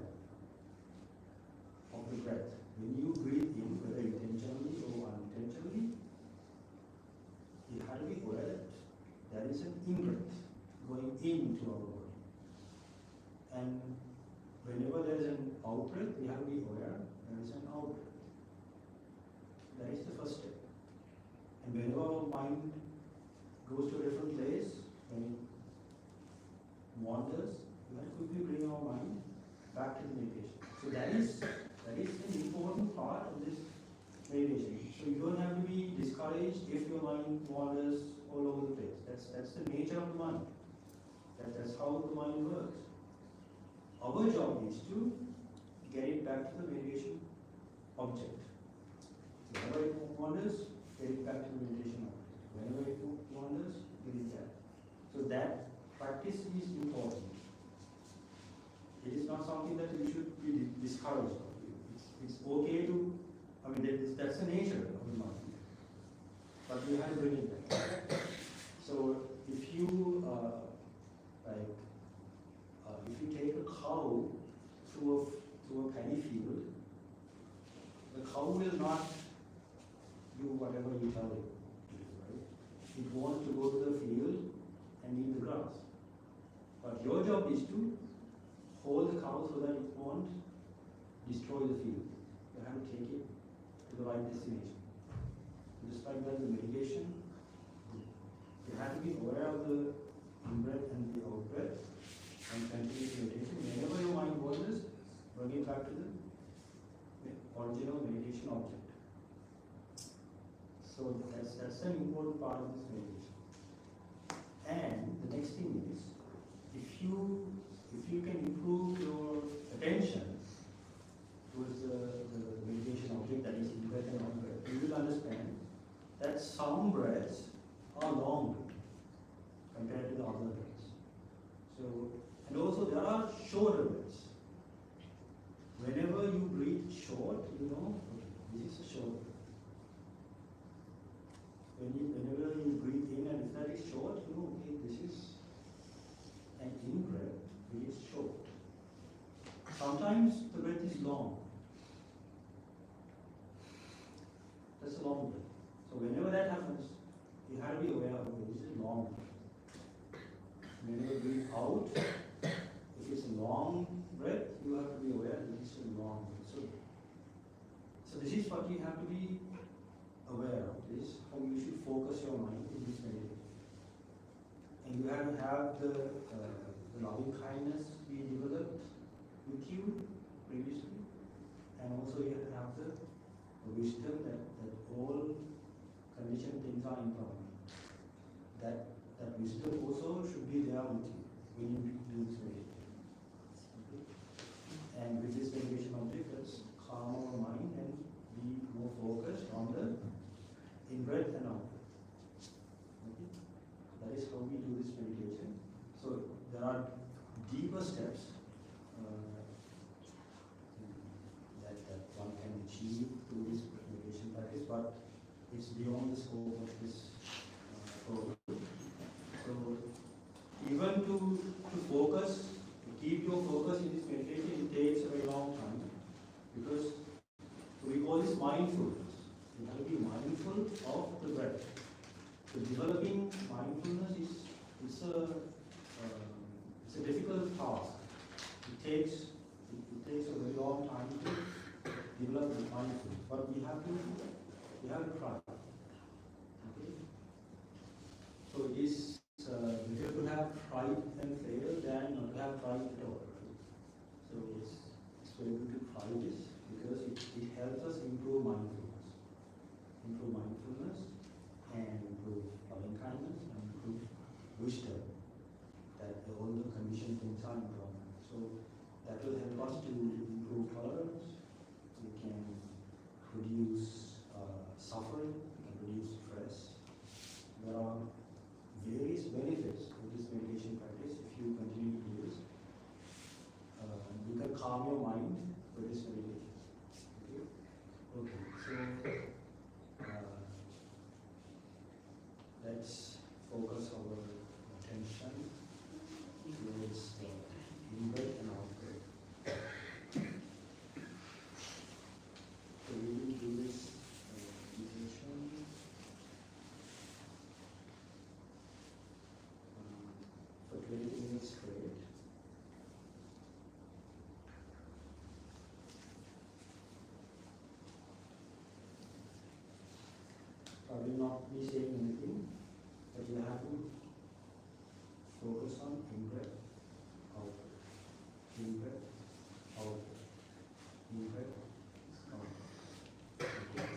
Speaker 2: of the breath. When you breathe in, whether intentionally or unintentionally, you have to be aware that there is an in-breath going into our body. And whenever there is an out-breath, we have to be aware there is an out-breath. That is the first step. And whenever our mind goes to a different place, when it wanders, we have to quickly bring our mind back to the meditation. So that is an important part of this meditation. So you don't have to be discouraged if your mind wanders all over the place. That's the nature of the mind. That's how the mind works. Our job is to get it back to the meditation object. Whenever it wanders, get it back to the meditation object. Whenever it wanders, get it back. So that practice is important. It is not something that you should be discouraged of. It's okay to, that's the nature of the mind. But you have to bring it back. So if you take a cow through a paddy field, the cow will not do whatever you tell it to do, right? It wants to go to the field and eat the grass. But your job is to hold the cow so that it won't destroy the field. You have to take it to the right destination. Just like that, the meditation, you have to be aware of the in-breath and the out-breath and continue meditation. Whenever your mind wanders, bring it back to the original meditation object. So that's an important part of this meditation. And the next thing is, if you can improve your attention towards the meditation object, that is in-breath and out-breath, you will understand that some breaths are long compared to the other breaths. So, and also there are shorter breaths. Whenever you breathe short, you know, okay, this is a short breath. Whenever you breathe in and if that is short, you know, okay, this is an in-breath, it is short. Sometimes the breath is long. long breath. So whenever that happens, you have to be aware of this is long breath. Whenever you breathe out, if it's a long breath, you have to be aware that this is a long breath. So this is what you have to be aware of. This is how you should focus your mind in this meditation. And you have to have the loving kindness be developed with you previously. And also you have to have the wisdom that all conditioned things are impermanent. That wisdom also should be there with you when you do this meditation. Okay? And with this meditation object, let's calm our mind and be more focused on the in-breath and out-breath. Okay? That is how we do this meditation. So there are deeper steps that one can achieve through this meditation practice, but it's beyond the scope of this program. So even to focus, to keep your focus in this meditation, it takes a very long time, because we call this mindfulness. You have to be mindful of the breath. So developing mindfulness is a difficult task. It takes a very long time to develop the mindfulness, but we have to try. Okay? So it is better to have tried and failed than not to have tried at all. Right? So it's very good to try this, because it helps us improve mindfulness and improve loving kindness and improve wisdom, that all the conditioned things are impermanent. So that will help us to improve tolerance. We can reduce suffering, we can reduce stress. There are various benefits of this meditation practice if you continue to do this. You can calm your mind with this meditation. Okay, so let's focus our attention towards the in-breath and out-breath. So we will do this meditation for 20 minutes straight. I will not be saying anything, but you have to focus on in-breath, out-breath, in-breath, out-breath, in-breath, out-breath. Okay.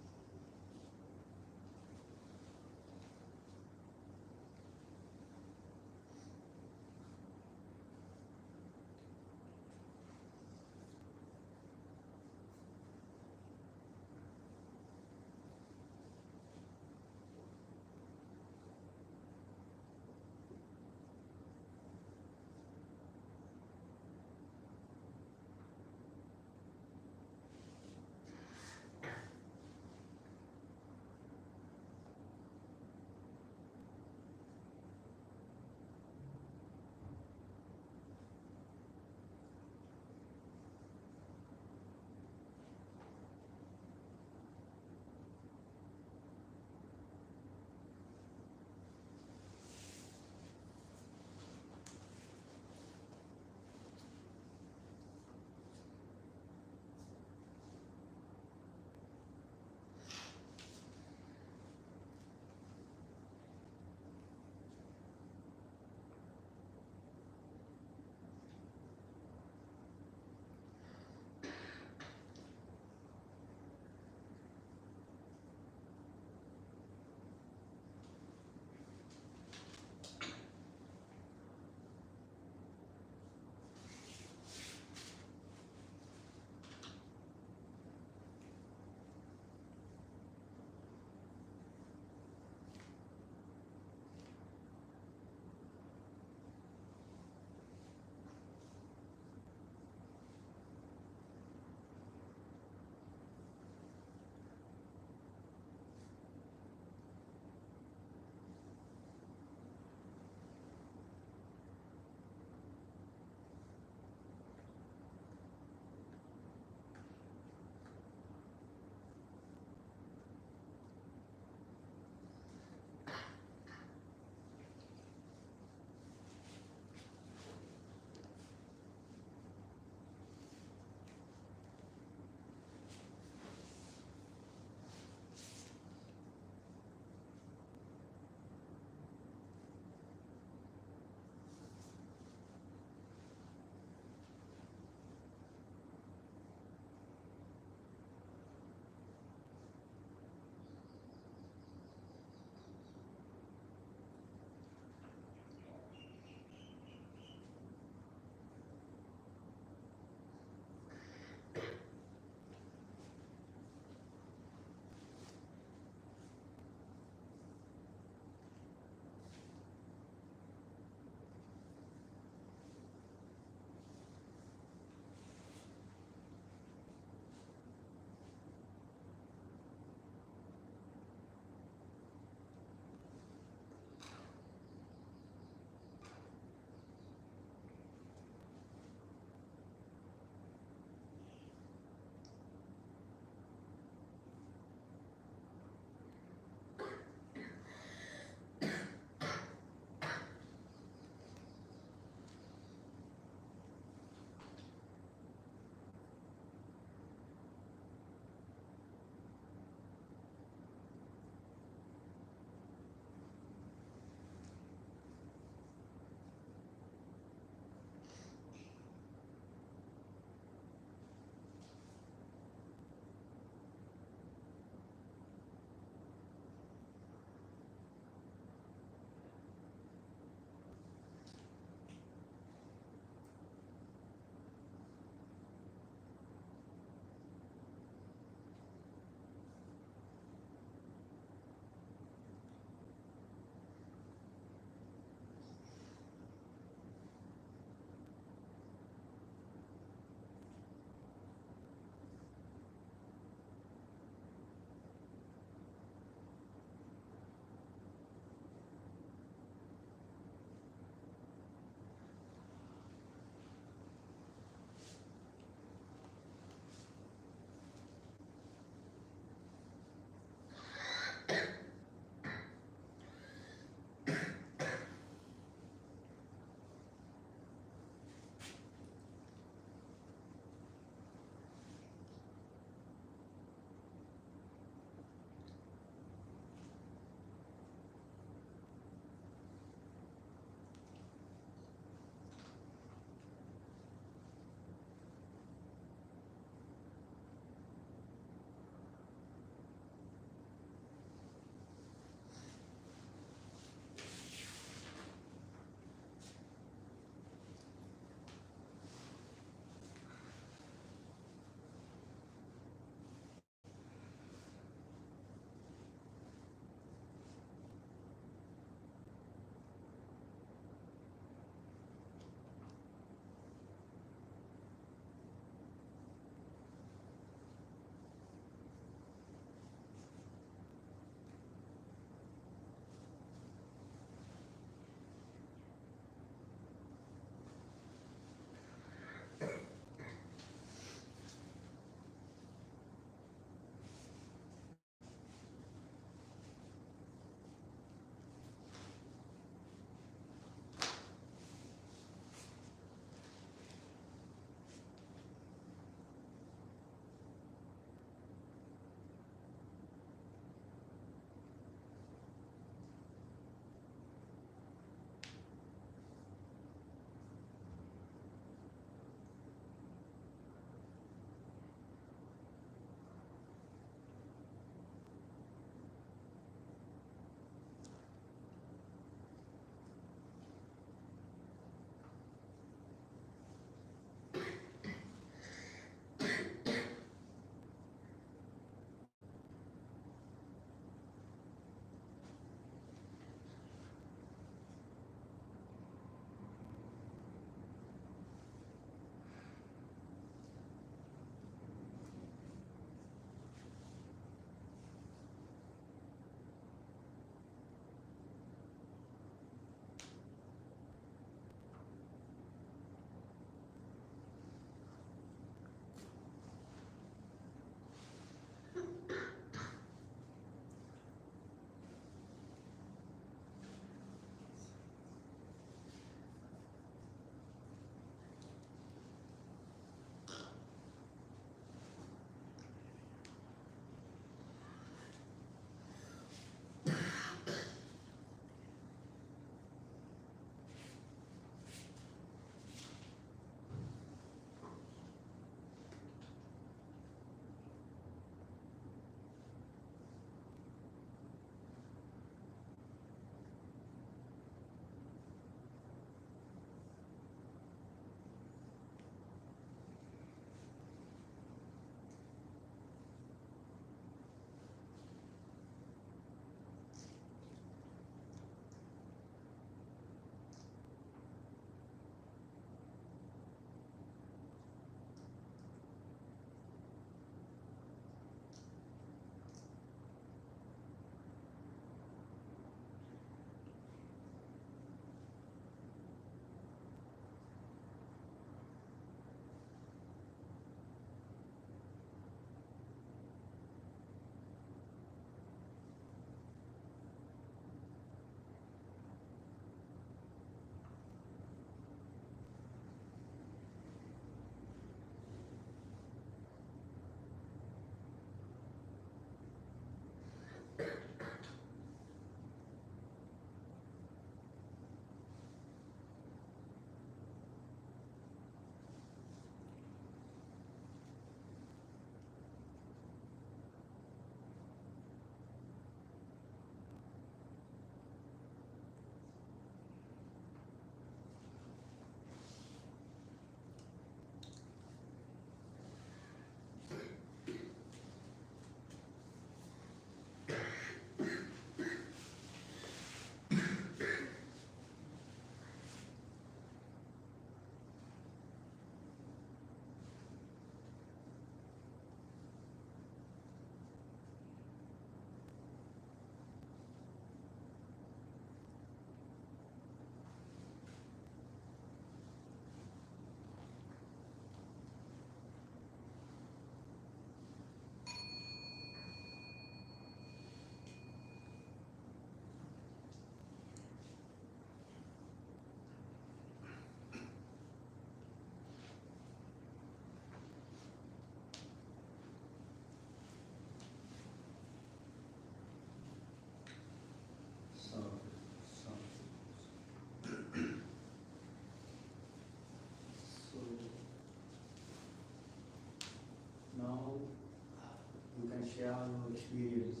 Speaker 2: you can share your experience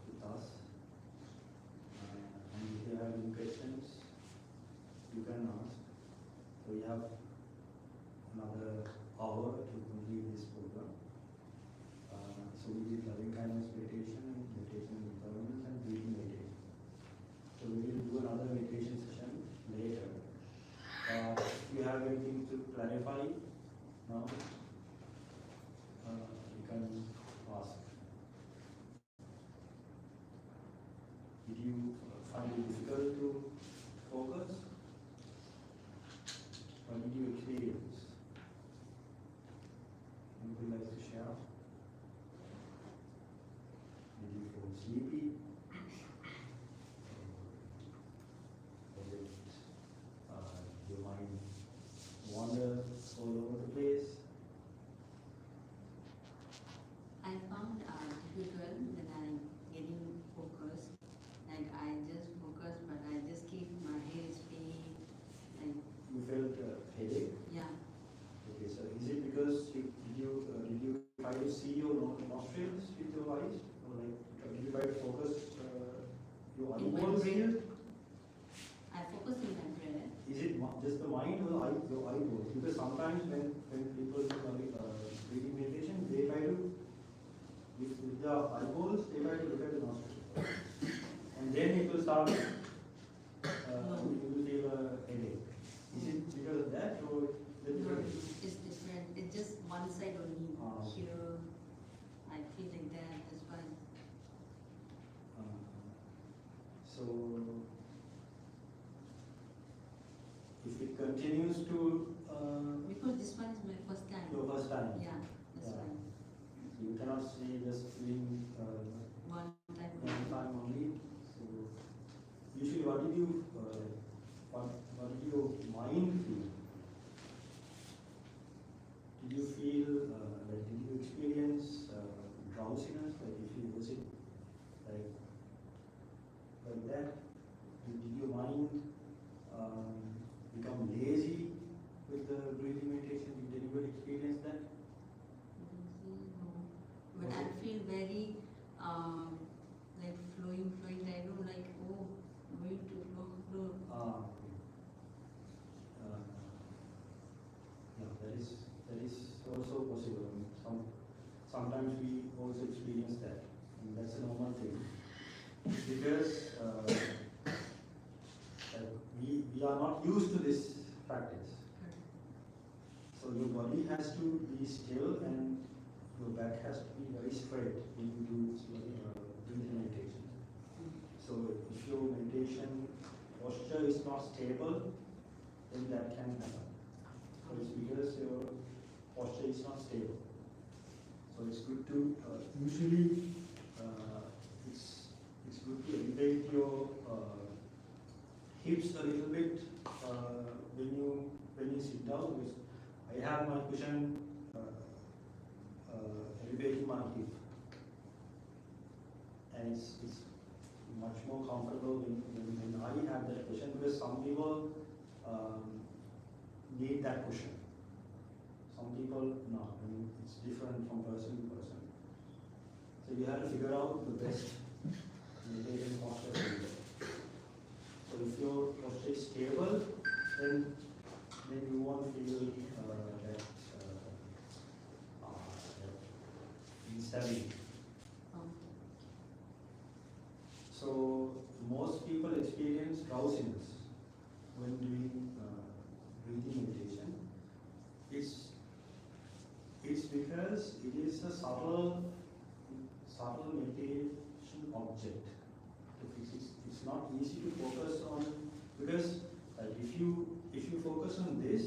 Speaker 2: with us. And if you have any questions, you can ask. So we have another hour to complete this program. So we did loving kindness meditation, meditation with governance, and breathing meditation. So we will do another meditation session later. If you have anything to clarify now, you can ask. Did you find it difficult to focus? What did you experience? Anybody like to share? Did you feel sleepy? Was it your mind wander all over the place?
Speaker 3: I found difficult when I'm getting focused. Like I just focus, but I just keep my head spinning. Like
Speaker 2: You felt headache?
Speaker 3: yeah,
Speaker 2: Okay, so is it because did you try to see your nostrils with your eyes, or like did you try to focus your
Speaker 3: in my
Speaker 2: eyeballs here?
Speaker 3: brain. I focus in my brain.
Speaker 2: Is it just the mind or your eyeballs? Because sometimes when people do breathing meditation, they try to with the eyeballs they try to look at the nostrils, and then it will start. You will feel a headache. Is it because of that or the
Speaker 3: No,
Speaker 2: different?
Speaker 3: it's different. It's just one side only. Here, I feel like that. That's why.
Speaker 2: So if it continues to
Speaker 3: Because this one is my first time.
Speaker 2: your first time,
Speaker 3: Yeah, that's
Speaker 2: Yeah.
Speaker 3: why.
Speaker 2: you cannot see just doing
Speaker 3: One time.
Speaker 2: one time only. So usually, what did you what did your mind feel? Did you feel like did you experience drowsiness? Like if you was it like that? Did your mind become lazy with the breathing meditation? Did anybody experience that?
Speaker 3: No. But I feel very like flowing. I don't like going to flow.
Speaker 2: Yeah, that is also possible. I mean, sometimes we also experience that, and that's a normal thing because like we are not used to this practice. So your body has to be still and your back has to be very straight when you do breathing meditation. So if your meditation posture is not stable, then that can happen. So it's because your posture is not stable. So it's good to usually it's good to elevate your hips a little bit when you sit down. Because I have my cushion elevating my hip, and it's much more comfortable when I have that cushion, because some people need that cushion. Some people not. I mean, it's different from person to person. So you have to figure out the best meditation posture for you. So if your posture is stable, then you won't feel that instability. So most people experience drowsiness when doing breathing meditation. It's because it is a subtle meditation object. It's not easy to focus on, because if you focus on this,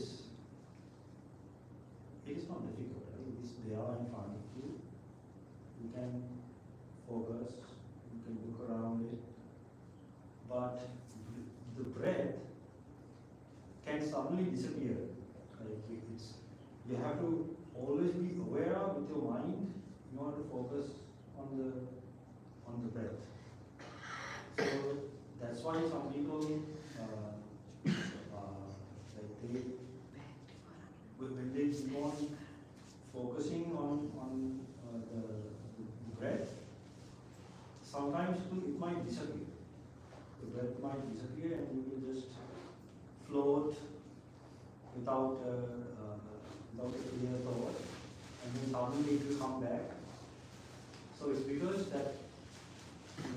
Speaker 2: it is not difficult. Right? It's there in front of you. You can focus. You can look around it. But the breath can suddenly disappear. Like you have to always be aware of with your mind in order to focus on the breath. So that's why some people like when they keep on focusing on the breath, sometimes it might disappear. The breath might disappear and you will just float without a clear thought, and then suddenly it will come back. So it's because that the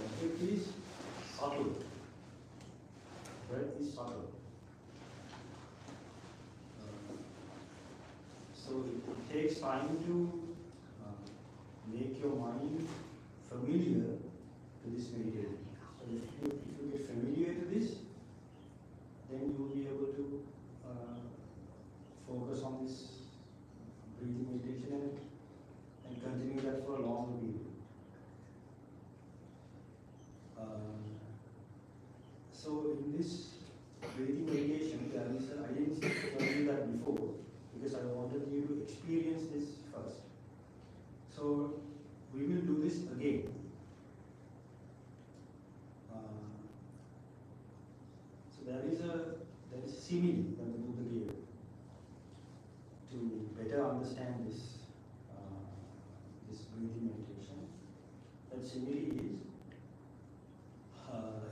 Speaker 2: object is subtle. Breath is subtle. So it takes time to make your mind familiar to this meditation. So if you get familiar to this, then you will be able to focus on this breathing meditation and continue that for a long period. So in this breathing meditation, I didn't tell you that before because I wanted you to experience this first. So we will do this again. So there is a simile that the Buddha gave to better understand this breathing meditation. That simile is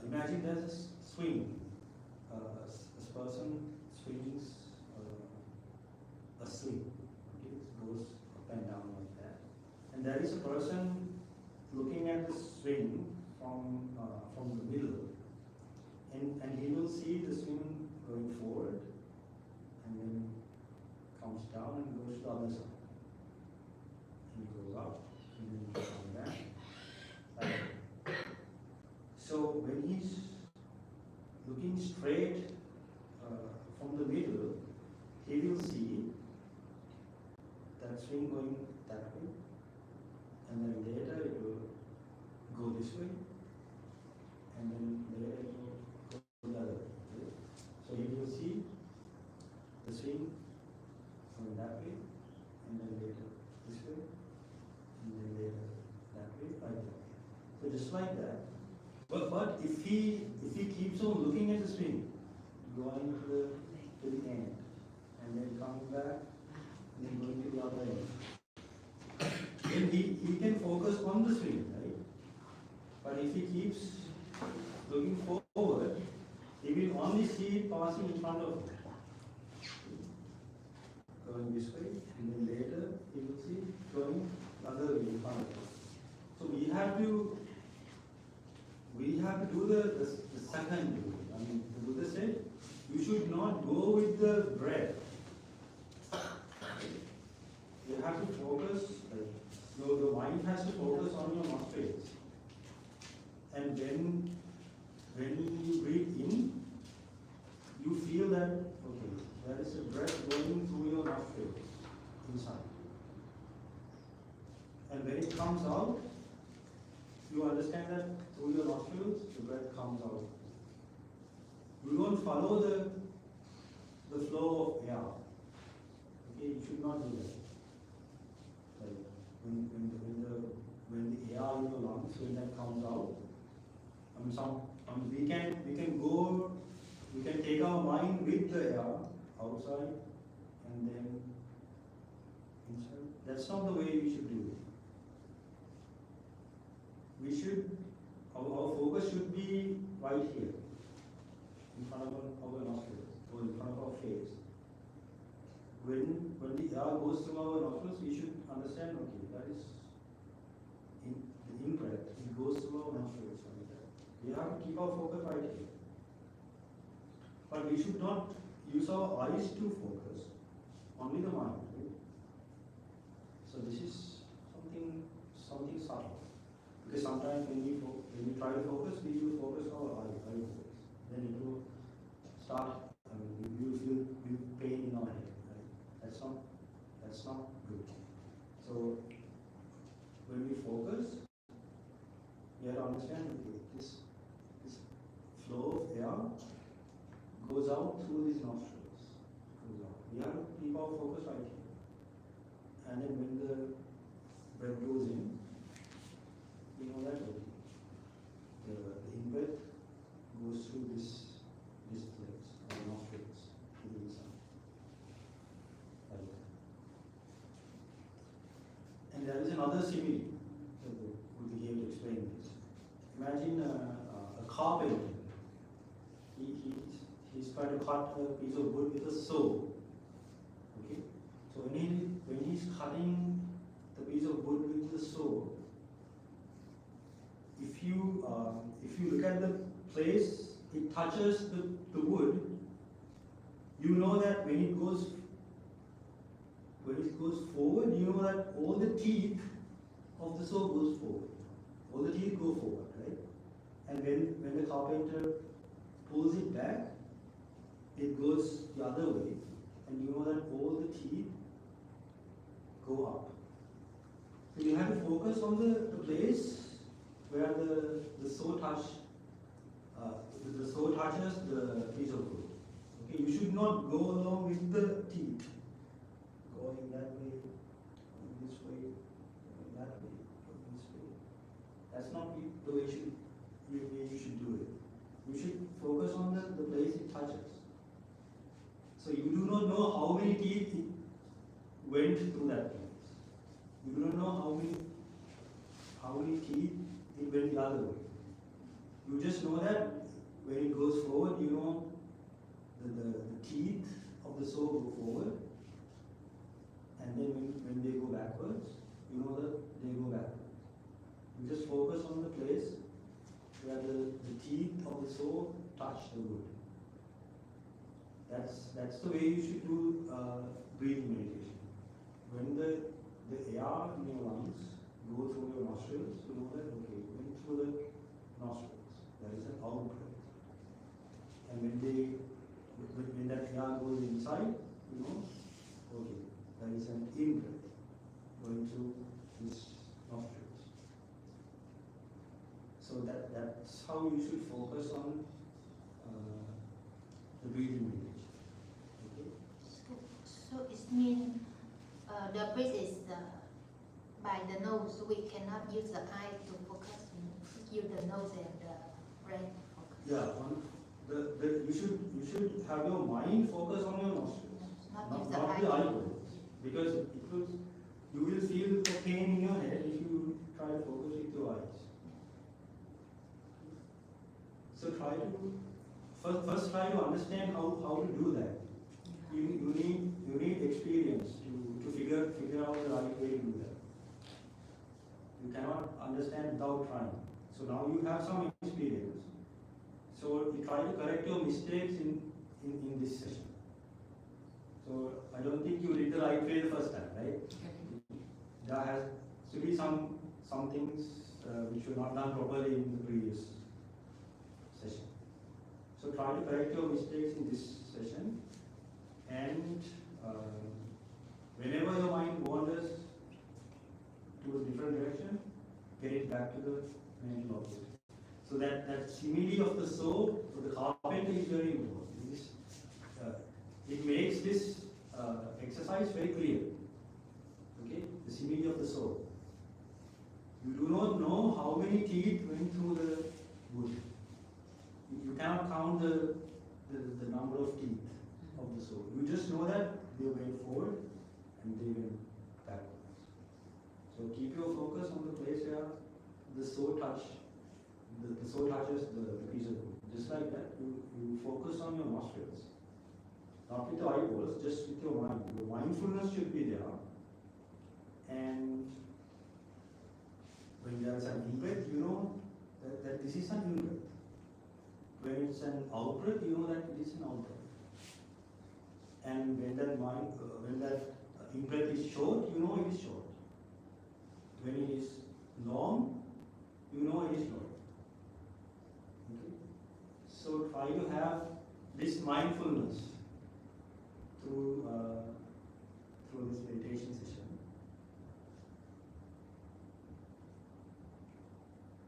Speaker 2: imagine there's a swing. A person swings a sling. Okay, it goes up and down like that. And there is a person looking at the swing from the middle, and he will see the swing going forward, and then comes down and goes to the other side. He goes up, and then comes back. Like that. So when he's looking straight from the middle, he will see that swing going that way, and then later it will go this way, and then later it will go the other way. So he will see the swing going that way, and then later this way, and then later that way, like that. So just like that. But if he keeps on looking at the swing, going to the end, and then coming back, and then going to the other end, then he can focus on the swing, right? But if he keeps looking forward, he will only see it passing in front of him. Going this way, and then later he will see it going the other way in front of him. So we have to do the second rule. I mean, the Buddha said, you should not go with the breath. You have to focus, your mind has to focus on your nostrils. And when you breathe in, you feel that, okay, there is a breath going through your nostrils inside. And when it comes out, you understand that through your nostrils, the breath comes out. You don't follow the flow of air. Okay, you should not do that. Like when the air in your lungs, when that comes out, we can take our mind with the air outside and then inside. That's not the way we should do it. Our focus should be right here, in front of our nostrils, or in front of our face. When the air goes through our nostrils, we should understand, okay, that is the in-breath, it goes through our nostrils like that. We have to keep our focus right here. But we should not use our eyes to focus, only the mind, right? So this is something subtle. Because sometimes when we try to focus, we will focus our eye focus. Then it will start, we will feel pain in our head. Right? That's not good. So when we focus, we have to understand that this flow of air goes out through these nostrils. We have to keep our focus right here. And then when the breath goes in, we know that the in-breath goes through this place, our nostrils, to the inside. Like that. And there is another simile that the Buddha gave to explain this. Imagine a carpenter. He's trying to cut a piece of wood with a saw. Okay? So when he's cutting the piece of wood with the saw, if you look at the place it touches the wood, you know that when it goes forward, you know that all the teeth of the saw goes forward. All the teeth go forward, right? And when the carpenter pulls it back, it goes the other way, and you know that all the teeth go up. So you have to focus on the place where the saw touches the piece of wood. Okay, you should not go along with the teeth, going that way, going this way, going that way, going this way. That's not the way you should do it. You should focus on the place it touches. So you do not know how many teeth it went through that place. You do not know how many teeth it went the other way. You just know that when it goes forward, you know the teeth of the saw go forward, and then when they go backwards, you know that they go backwards. You just focus on the place where the teeth of the saw touch the wood. That's the way you should do breathing meditation. When the air in your lungs go through your nostrils, you know that okay, it went through the nostrils. There is an out breath. And when that air goes inside, you know, okay, there is an in breath going through his nostrils. So that's how you should focus on the breathing meditation. Okay?
Speaker 4: So it means the breath is by the nose. We cannot use the eye to focus. Use the nose and the brain to focus.
Speaker 2: Yeah, you should have your mind focus on your nostrils,
Speaker 4: Not use the
Speaker 2: not
Speaker 4: eye.
Speaker 2: the eyeballs, because you will feel the pain in your head if you try to focus with your eyes. So try to first try to understand how to do that. You need experience to figure out the right way to do that. You cannot understand without trying. So now you have some experience. So you try to correct your mistakes in this session. So I don't think you did the right way the first time, right? There has to be some things which were not done properly in the previous session. So try to correct your mistakes in this session, and whenever your mind wanders to a different direction, get it back to the mental object. So that simile of the saw or the carpenter is very important. It makes this exercise very clear. Okay, the simile of the saw. You do not know how many teeth went through the wood. You cannot count the number of teeth of the saw. You just know that they went forward and they went backwards. So keep your focus on the place where the saw touches the piece of wood. Just like that, you focus on your nostrils. Not with the eyeballs, just with your mind. Your mindfulness should be there. And when there is an in-breath, you know that this is an in-breath. When it's an out-breath, you know that it is an out-breath. And when that in-breath is short, you know it is short. When it is long, you know it is long. Okay? So try to have this mindfulness through this meditation session.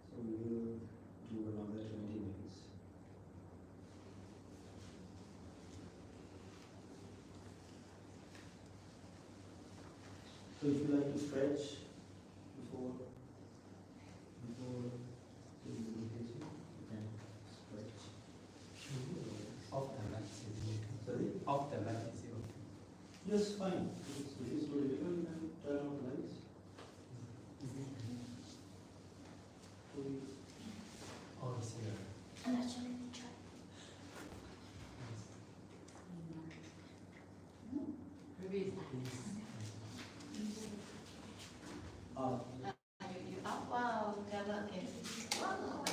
Speaker 2: So we will do another 20 minutes. So if you like to stretch before the meditation, you can stretch.
Speaker 5: Off the mat is okay.
Speaker 2: Sorry?
Speaker 5: Off the mat is okay.
Speaker 2: Yes, fine. If it's too difficult, you can turn off the lights.
Speaker 6: You up? Wow, Carla, okay. Wow.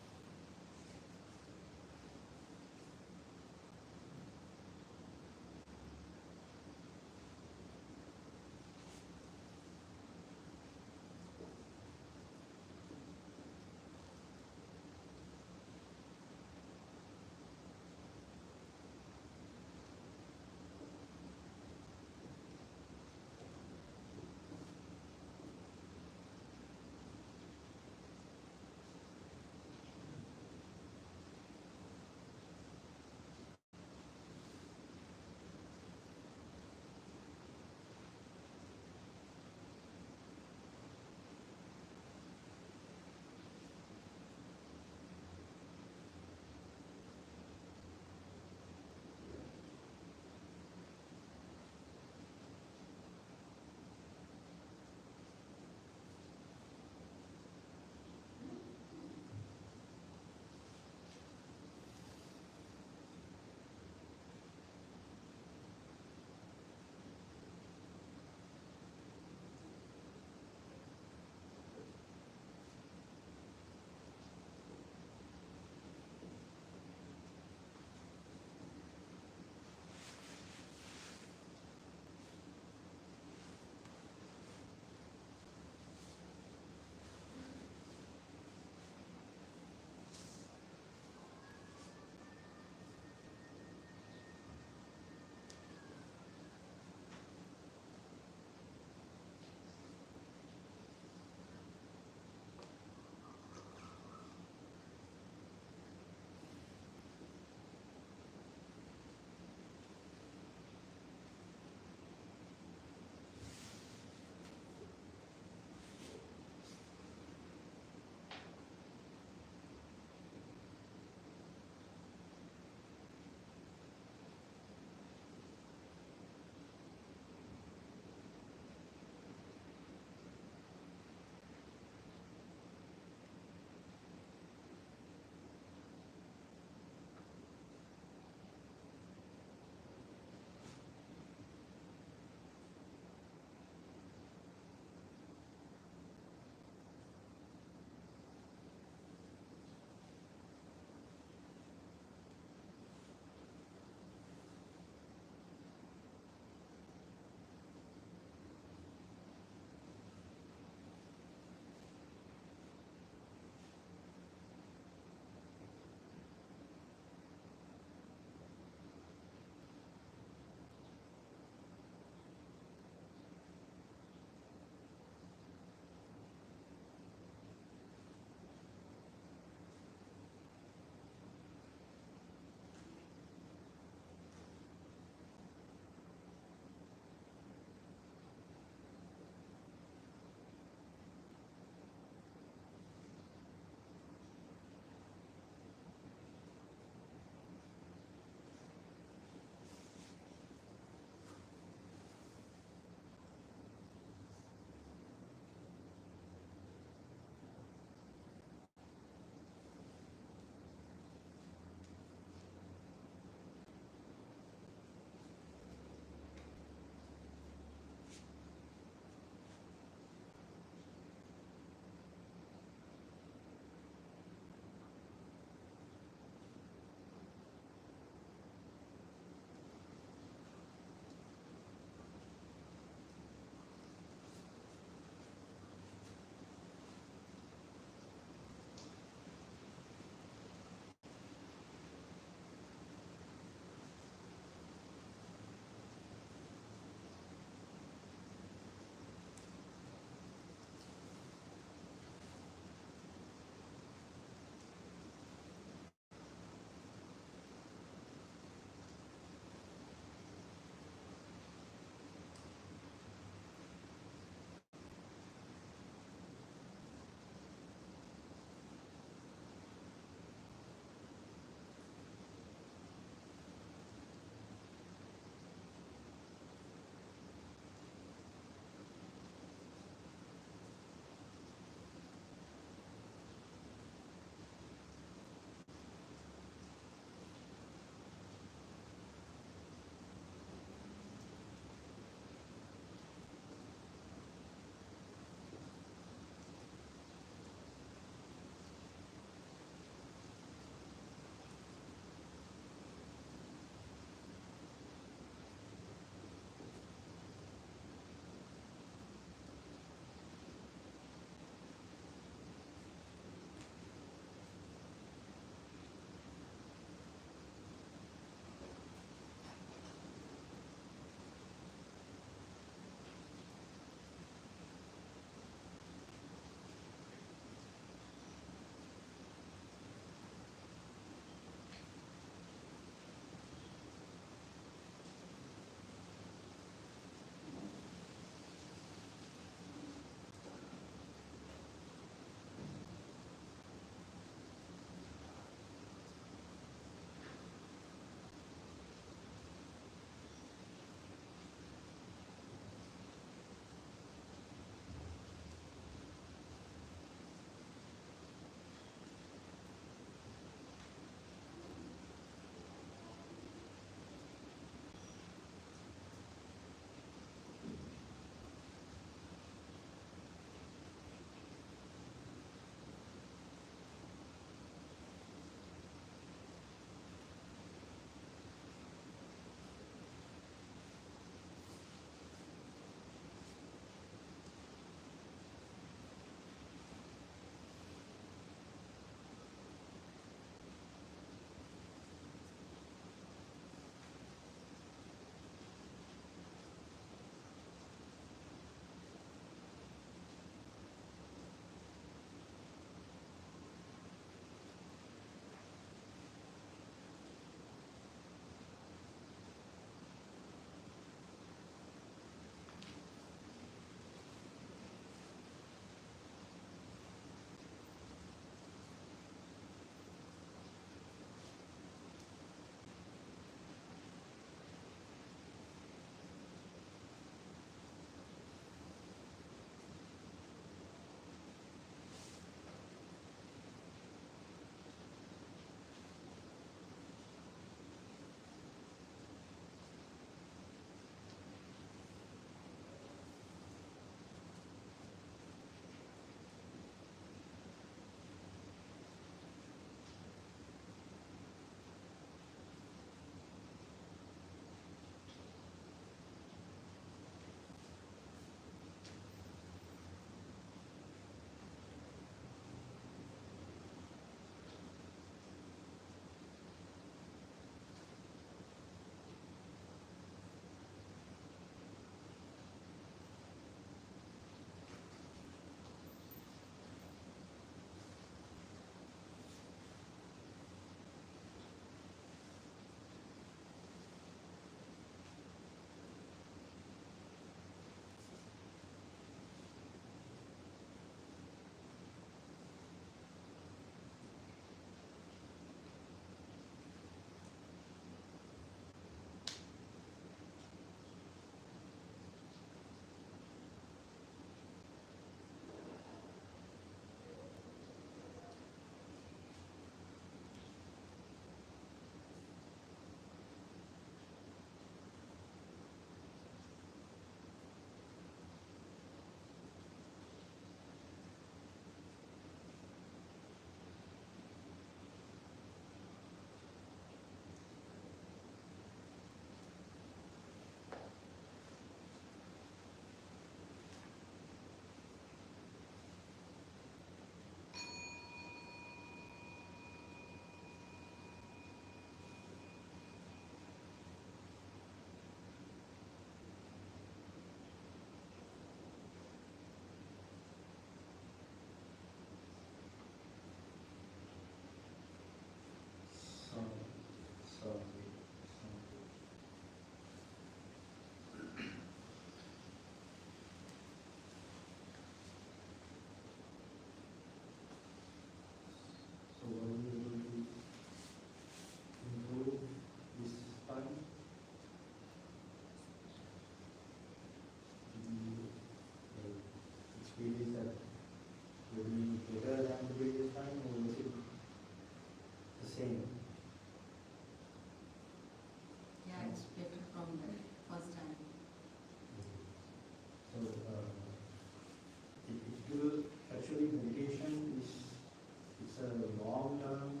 Speaker 2: a long-term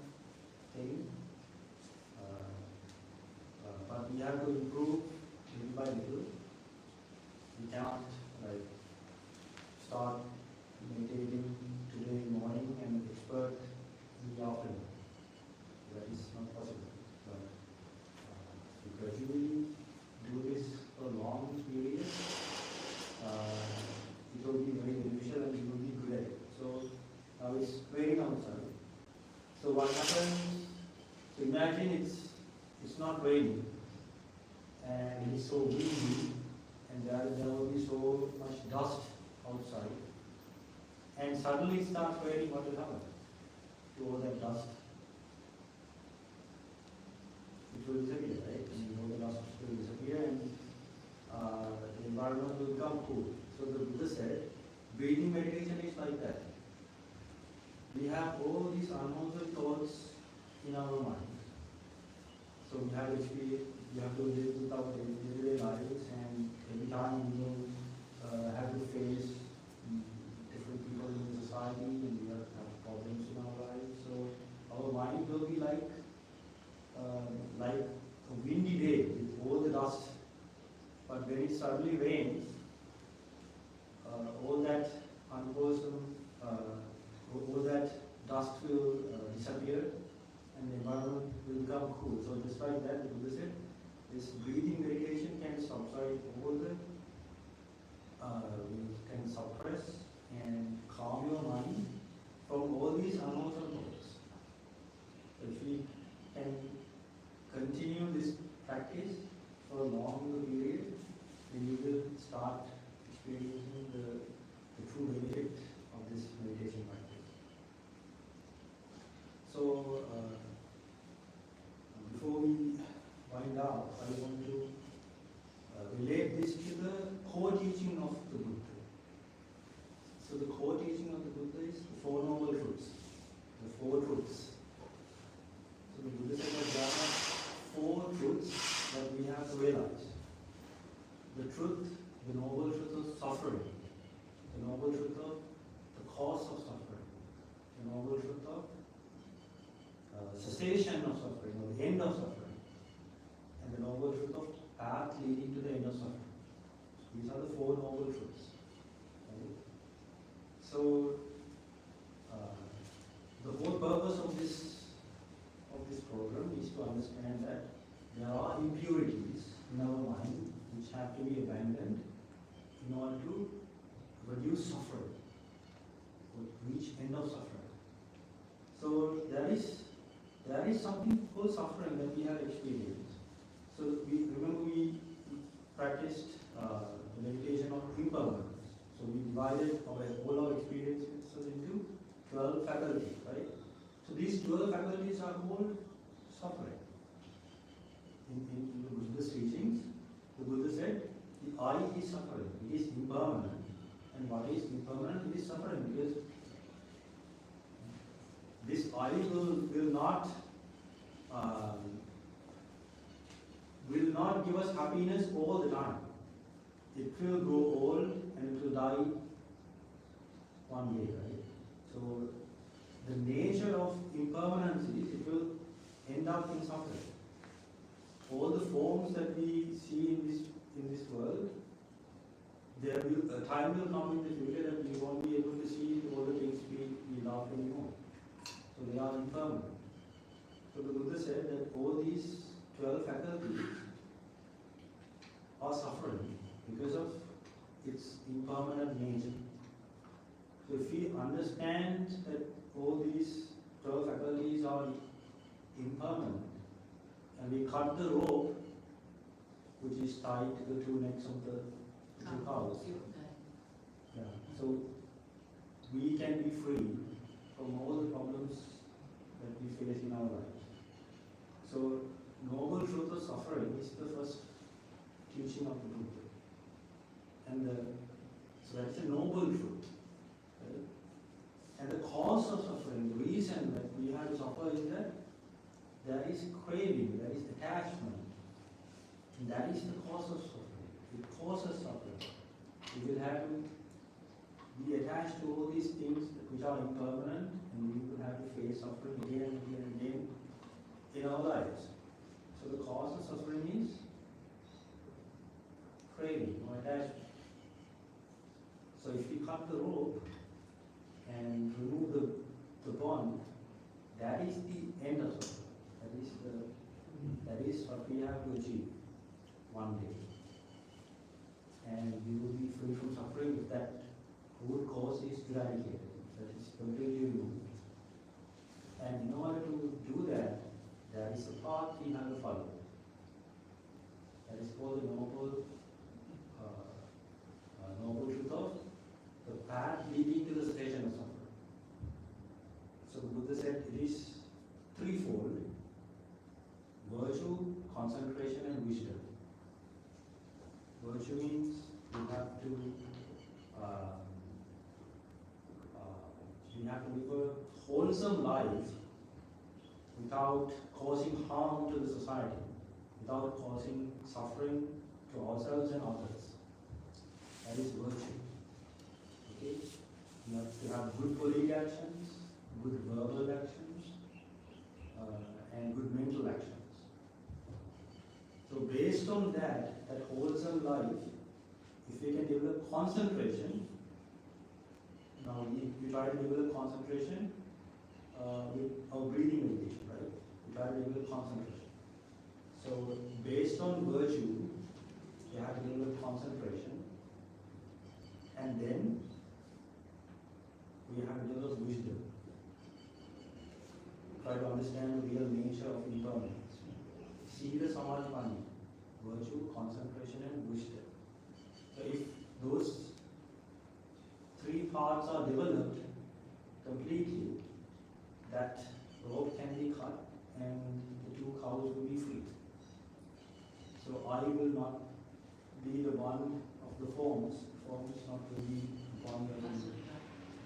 Speaker 2: thing, but we have to improve little by little. We cannot like start meditating today morning and expert in the afternoon. That is not possible. But we gradually do this for a long period. It will be very beneficial and you will be good at it. So now it's raining outside. So what happens? So imagine it's not raining and it's so windy and there will be so much dust outside. And suddenly it starts raining, what will happen to all that dust? It will disappear, right? And all the dust will disappear and the environment will become cool. So the Buddha said, breathing meditation is like that. We have all these unwanted thoughts in our mind. So we have to live with our day-to-day lives, and every time we will have to face different people in the society, and we have problems in our lives. So our mind will be like a windy day with all the dust. But when it suddenly rains, all that unwholesome, all that dust will disappear and the environment will become cool. So just like that, the Buddha said, this breathing meditation can subside all the, can suppress and calm your mind from all these unwholesome thoughts. So if we can continue this practice for a longer period, then you will start experiencing the true benefit of this meditation practice. So, before we wind up, I want to relate this to the core teaching of the Buddha. So the core teaching of the Buddha is the Four Noble Truths, the Four Truths. So the Buddha said that there are four truths that we have to realize. The truth, the noble truth of suffering, the noble truth of the cause of suffering, the noble truth of cessation of suffering, or the end of suffering, and the noble truth of path leading to the end of suffering. These are the four noble truths. Right? So, the whole purpose of this program is to understand that there are impurities in our mind which have to be abandoned in order to reduce suffering, or reach end of suffering. So there is something called suffering that we have experienced. So we practiced the meditation of impermanence. So we divided all our experiences into 12 faculties, right? So these 12 faculties are called suffering. In the Buddhist teachings, the Buddha said, the I is suffering, it is impermanent. And what is impermanent? It is suffering, because this I will not give us happiness all the time. It will grow old and it will die one day, right? So the nature of impermanence is it will end up in suffering. All the forms that we see in this world, there will a time will come in the future that we won't be able to see all the things we love anymore. So they are impermanent. So the Buddha said that all these 12 faculties are suffering because of its impermanent nature. So if we understand that all these 12 faculties are impermanent, and we cut the rope which is tied to the two necks of the two cows, yeah, so we can be free from all the problems that we face in our lives. So noble truth of suffering is the first teaching of the Buddha. And so that's a noble truth. Right? And the cause of suffering, the reason that we have to suffer is that there is craving, there is attachment. And that is the cause of suffering. It causes suffering. We will have to we attach to all these things which are impermanent, and we will have to face suffering again and again and again in our lives. So the cause of suffering is craving or attachment. So if we cut the rope and remove the bond, that is the end of suffering. That is what we have to achieve one day. And we will be free from suffering if that root cause is eradicated. That is completely removed. And in order to do that, there is a path we have to follow. That is called the noble truth of the path leading to the cessation of suffering. So the Buddha said it is threefold: virtue, concentration, and wisdom. Virtue means you have to live a wholesome life without causing harm to the society, without causing suffering to ourselves and others. That is virtue. Okay? You have to have good body actions, good verbal actions, and good mental actions. So based on that wholesome life, if we can develop concentration, now we try to develop concentration with our breathing meditation, right? We try to develop concentration. So based on virtue, we have to develop concentration, and then we have to develop wisdom. Try to understand the real nature of impermanence. See the samadhi, virtue, concentration, and wisdom. So if those three parts are developed completely, that rope can be cut and the two cows will be free. So I will not be the one of the forms. The form is not to be one that is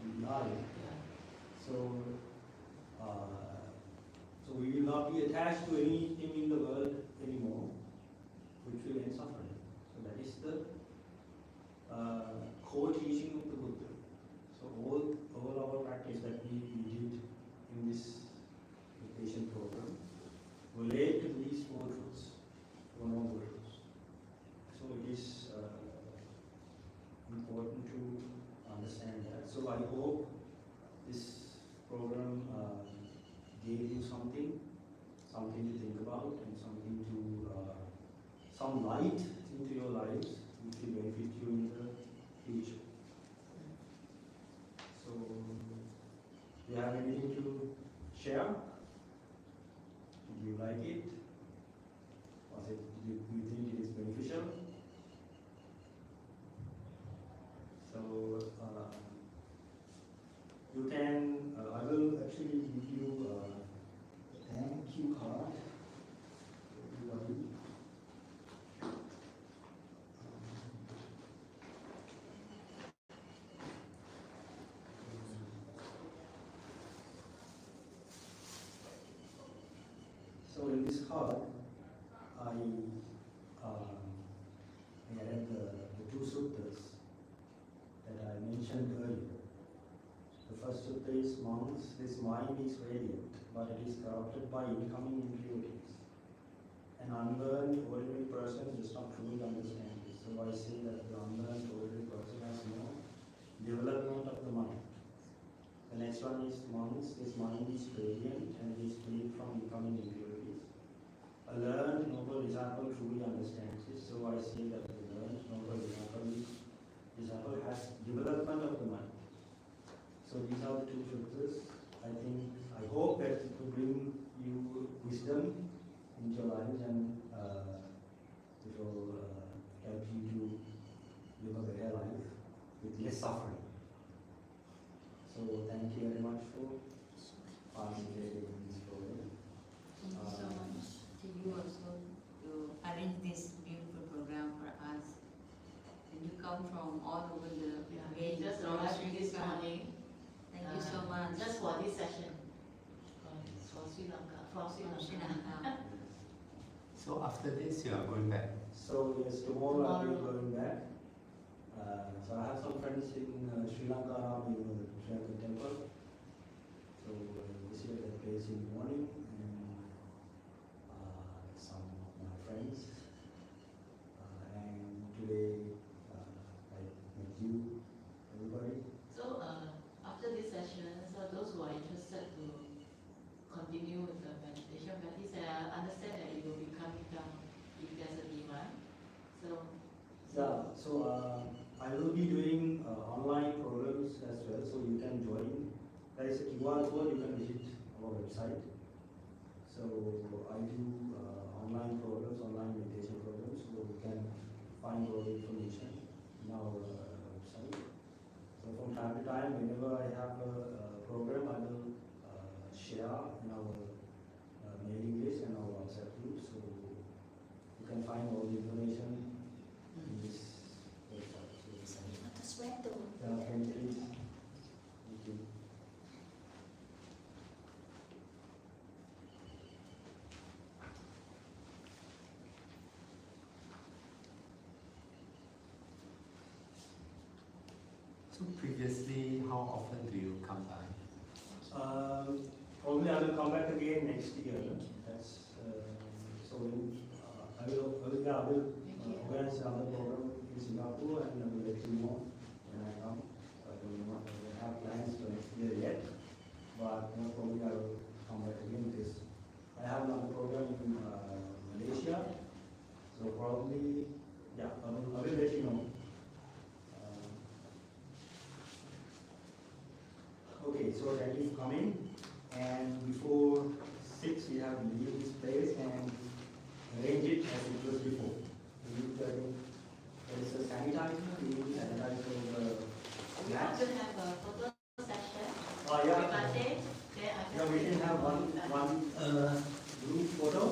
Speaker 2: in the I. So we will not be attached to anything in the world anymore, which will end suffering. So that is the core teaching of the Buddha. So all our practice that we did in this meditation program relate to these four truths, four noble truths. So it is important to understand that. So I hope this program gave you something to think about, and something to some light into your lives, which will benefit you in the future. So, do you have anything to share? Did you like it? Do you think it is beneficial? So, you can, I will actually give you a thank you card. Everybody. So in this card, I added the two suttas that I mentioned earlier. The first sutta is, monks, this mind is radiant, but it is corrupted by incoming impurities. An unlearned ordinary person does not truly understand this. So I say that the unlearned ordinary person has no development of the mind. The next one is, monks, this mind is radiant and it is free from incoming impurities. A learned noble disciple truly understands this. So I say that the learned noble disciple has development of the mind. So these are the two sutras. I hope that it will bring you wisdom into your lives, and it will help you to live a better life with less suffering. So thank you very much for participating in this program.
Speaker 3: Thank you so much to you also to arrange this beautiful program for us. And you come from all over the way.
Speaker 6: Just
Speaker 3: from
Speaker 6: arrived
Speaker 3: Sri
Speaker 6: this
Speaker 3: Lanka.
Speaker 6: morning.
Speaker 3: Thank you so much.
Speaker 6: Just for this session. For Sri Lanka. From Sri
Speaker 3: From Sri
Speaker 6: Lanka.
Speaker 3: Lanka.
Speaker 5: So after this, you are going back.
Speaker 2: So yes, tomorrow I'll be going back. So I have some friends in Sri Lanka around the Sri Lankan temple. So this year they place in the morning, and some of my friends. And today I met you, everybody.
Speaker 6: So after this session, so those who are interested to continue with the meditation practice, I understand that it will be coming down if there's a demand. So
Speaker 2: Yeah, so I will be doing online programs as well, so you can join. There is a QR code, you can visit our website. So I do online programs, online meditation programs, so you can find all the information in our website. So from time to time, whenever I have a program, I will share in our mailing list and our WhatsApp group, so you can find all the information in this website.
Speaker 4: So you have to spread the word.
Speaker 2: Yeah, can you please? Thank you.
Speaker 5: So previously, how often do you come by?
Speaker 2: Probably I will come back again next year. That's so I will organize another program in Singapore, and I will let you know when I come. I don't have plans for next year yet, but most probably I will come back again because I have another program in Malaysia. So probably, yeah, I will let you know. Okay, so thank you for coming. And before 6, we have to leave this place and arrange it as it was before. There is a sanitizer, we need to sanitize all the
Speaker 6: we want
Speaker 2: mats.
Speaker 6: to have a photo session
Speaker 2: Oh,
Speaker 6: with
Speaker 2: yeah.
Speaker 6: Bhante. Then I
Speaker 2: Yeah, we can have one group photo.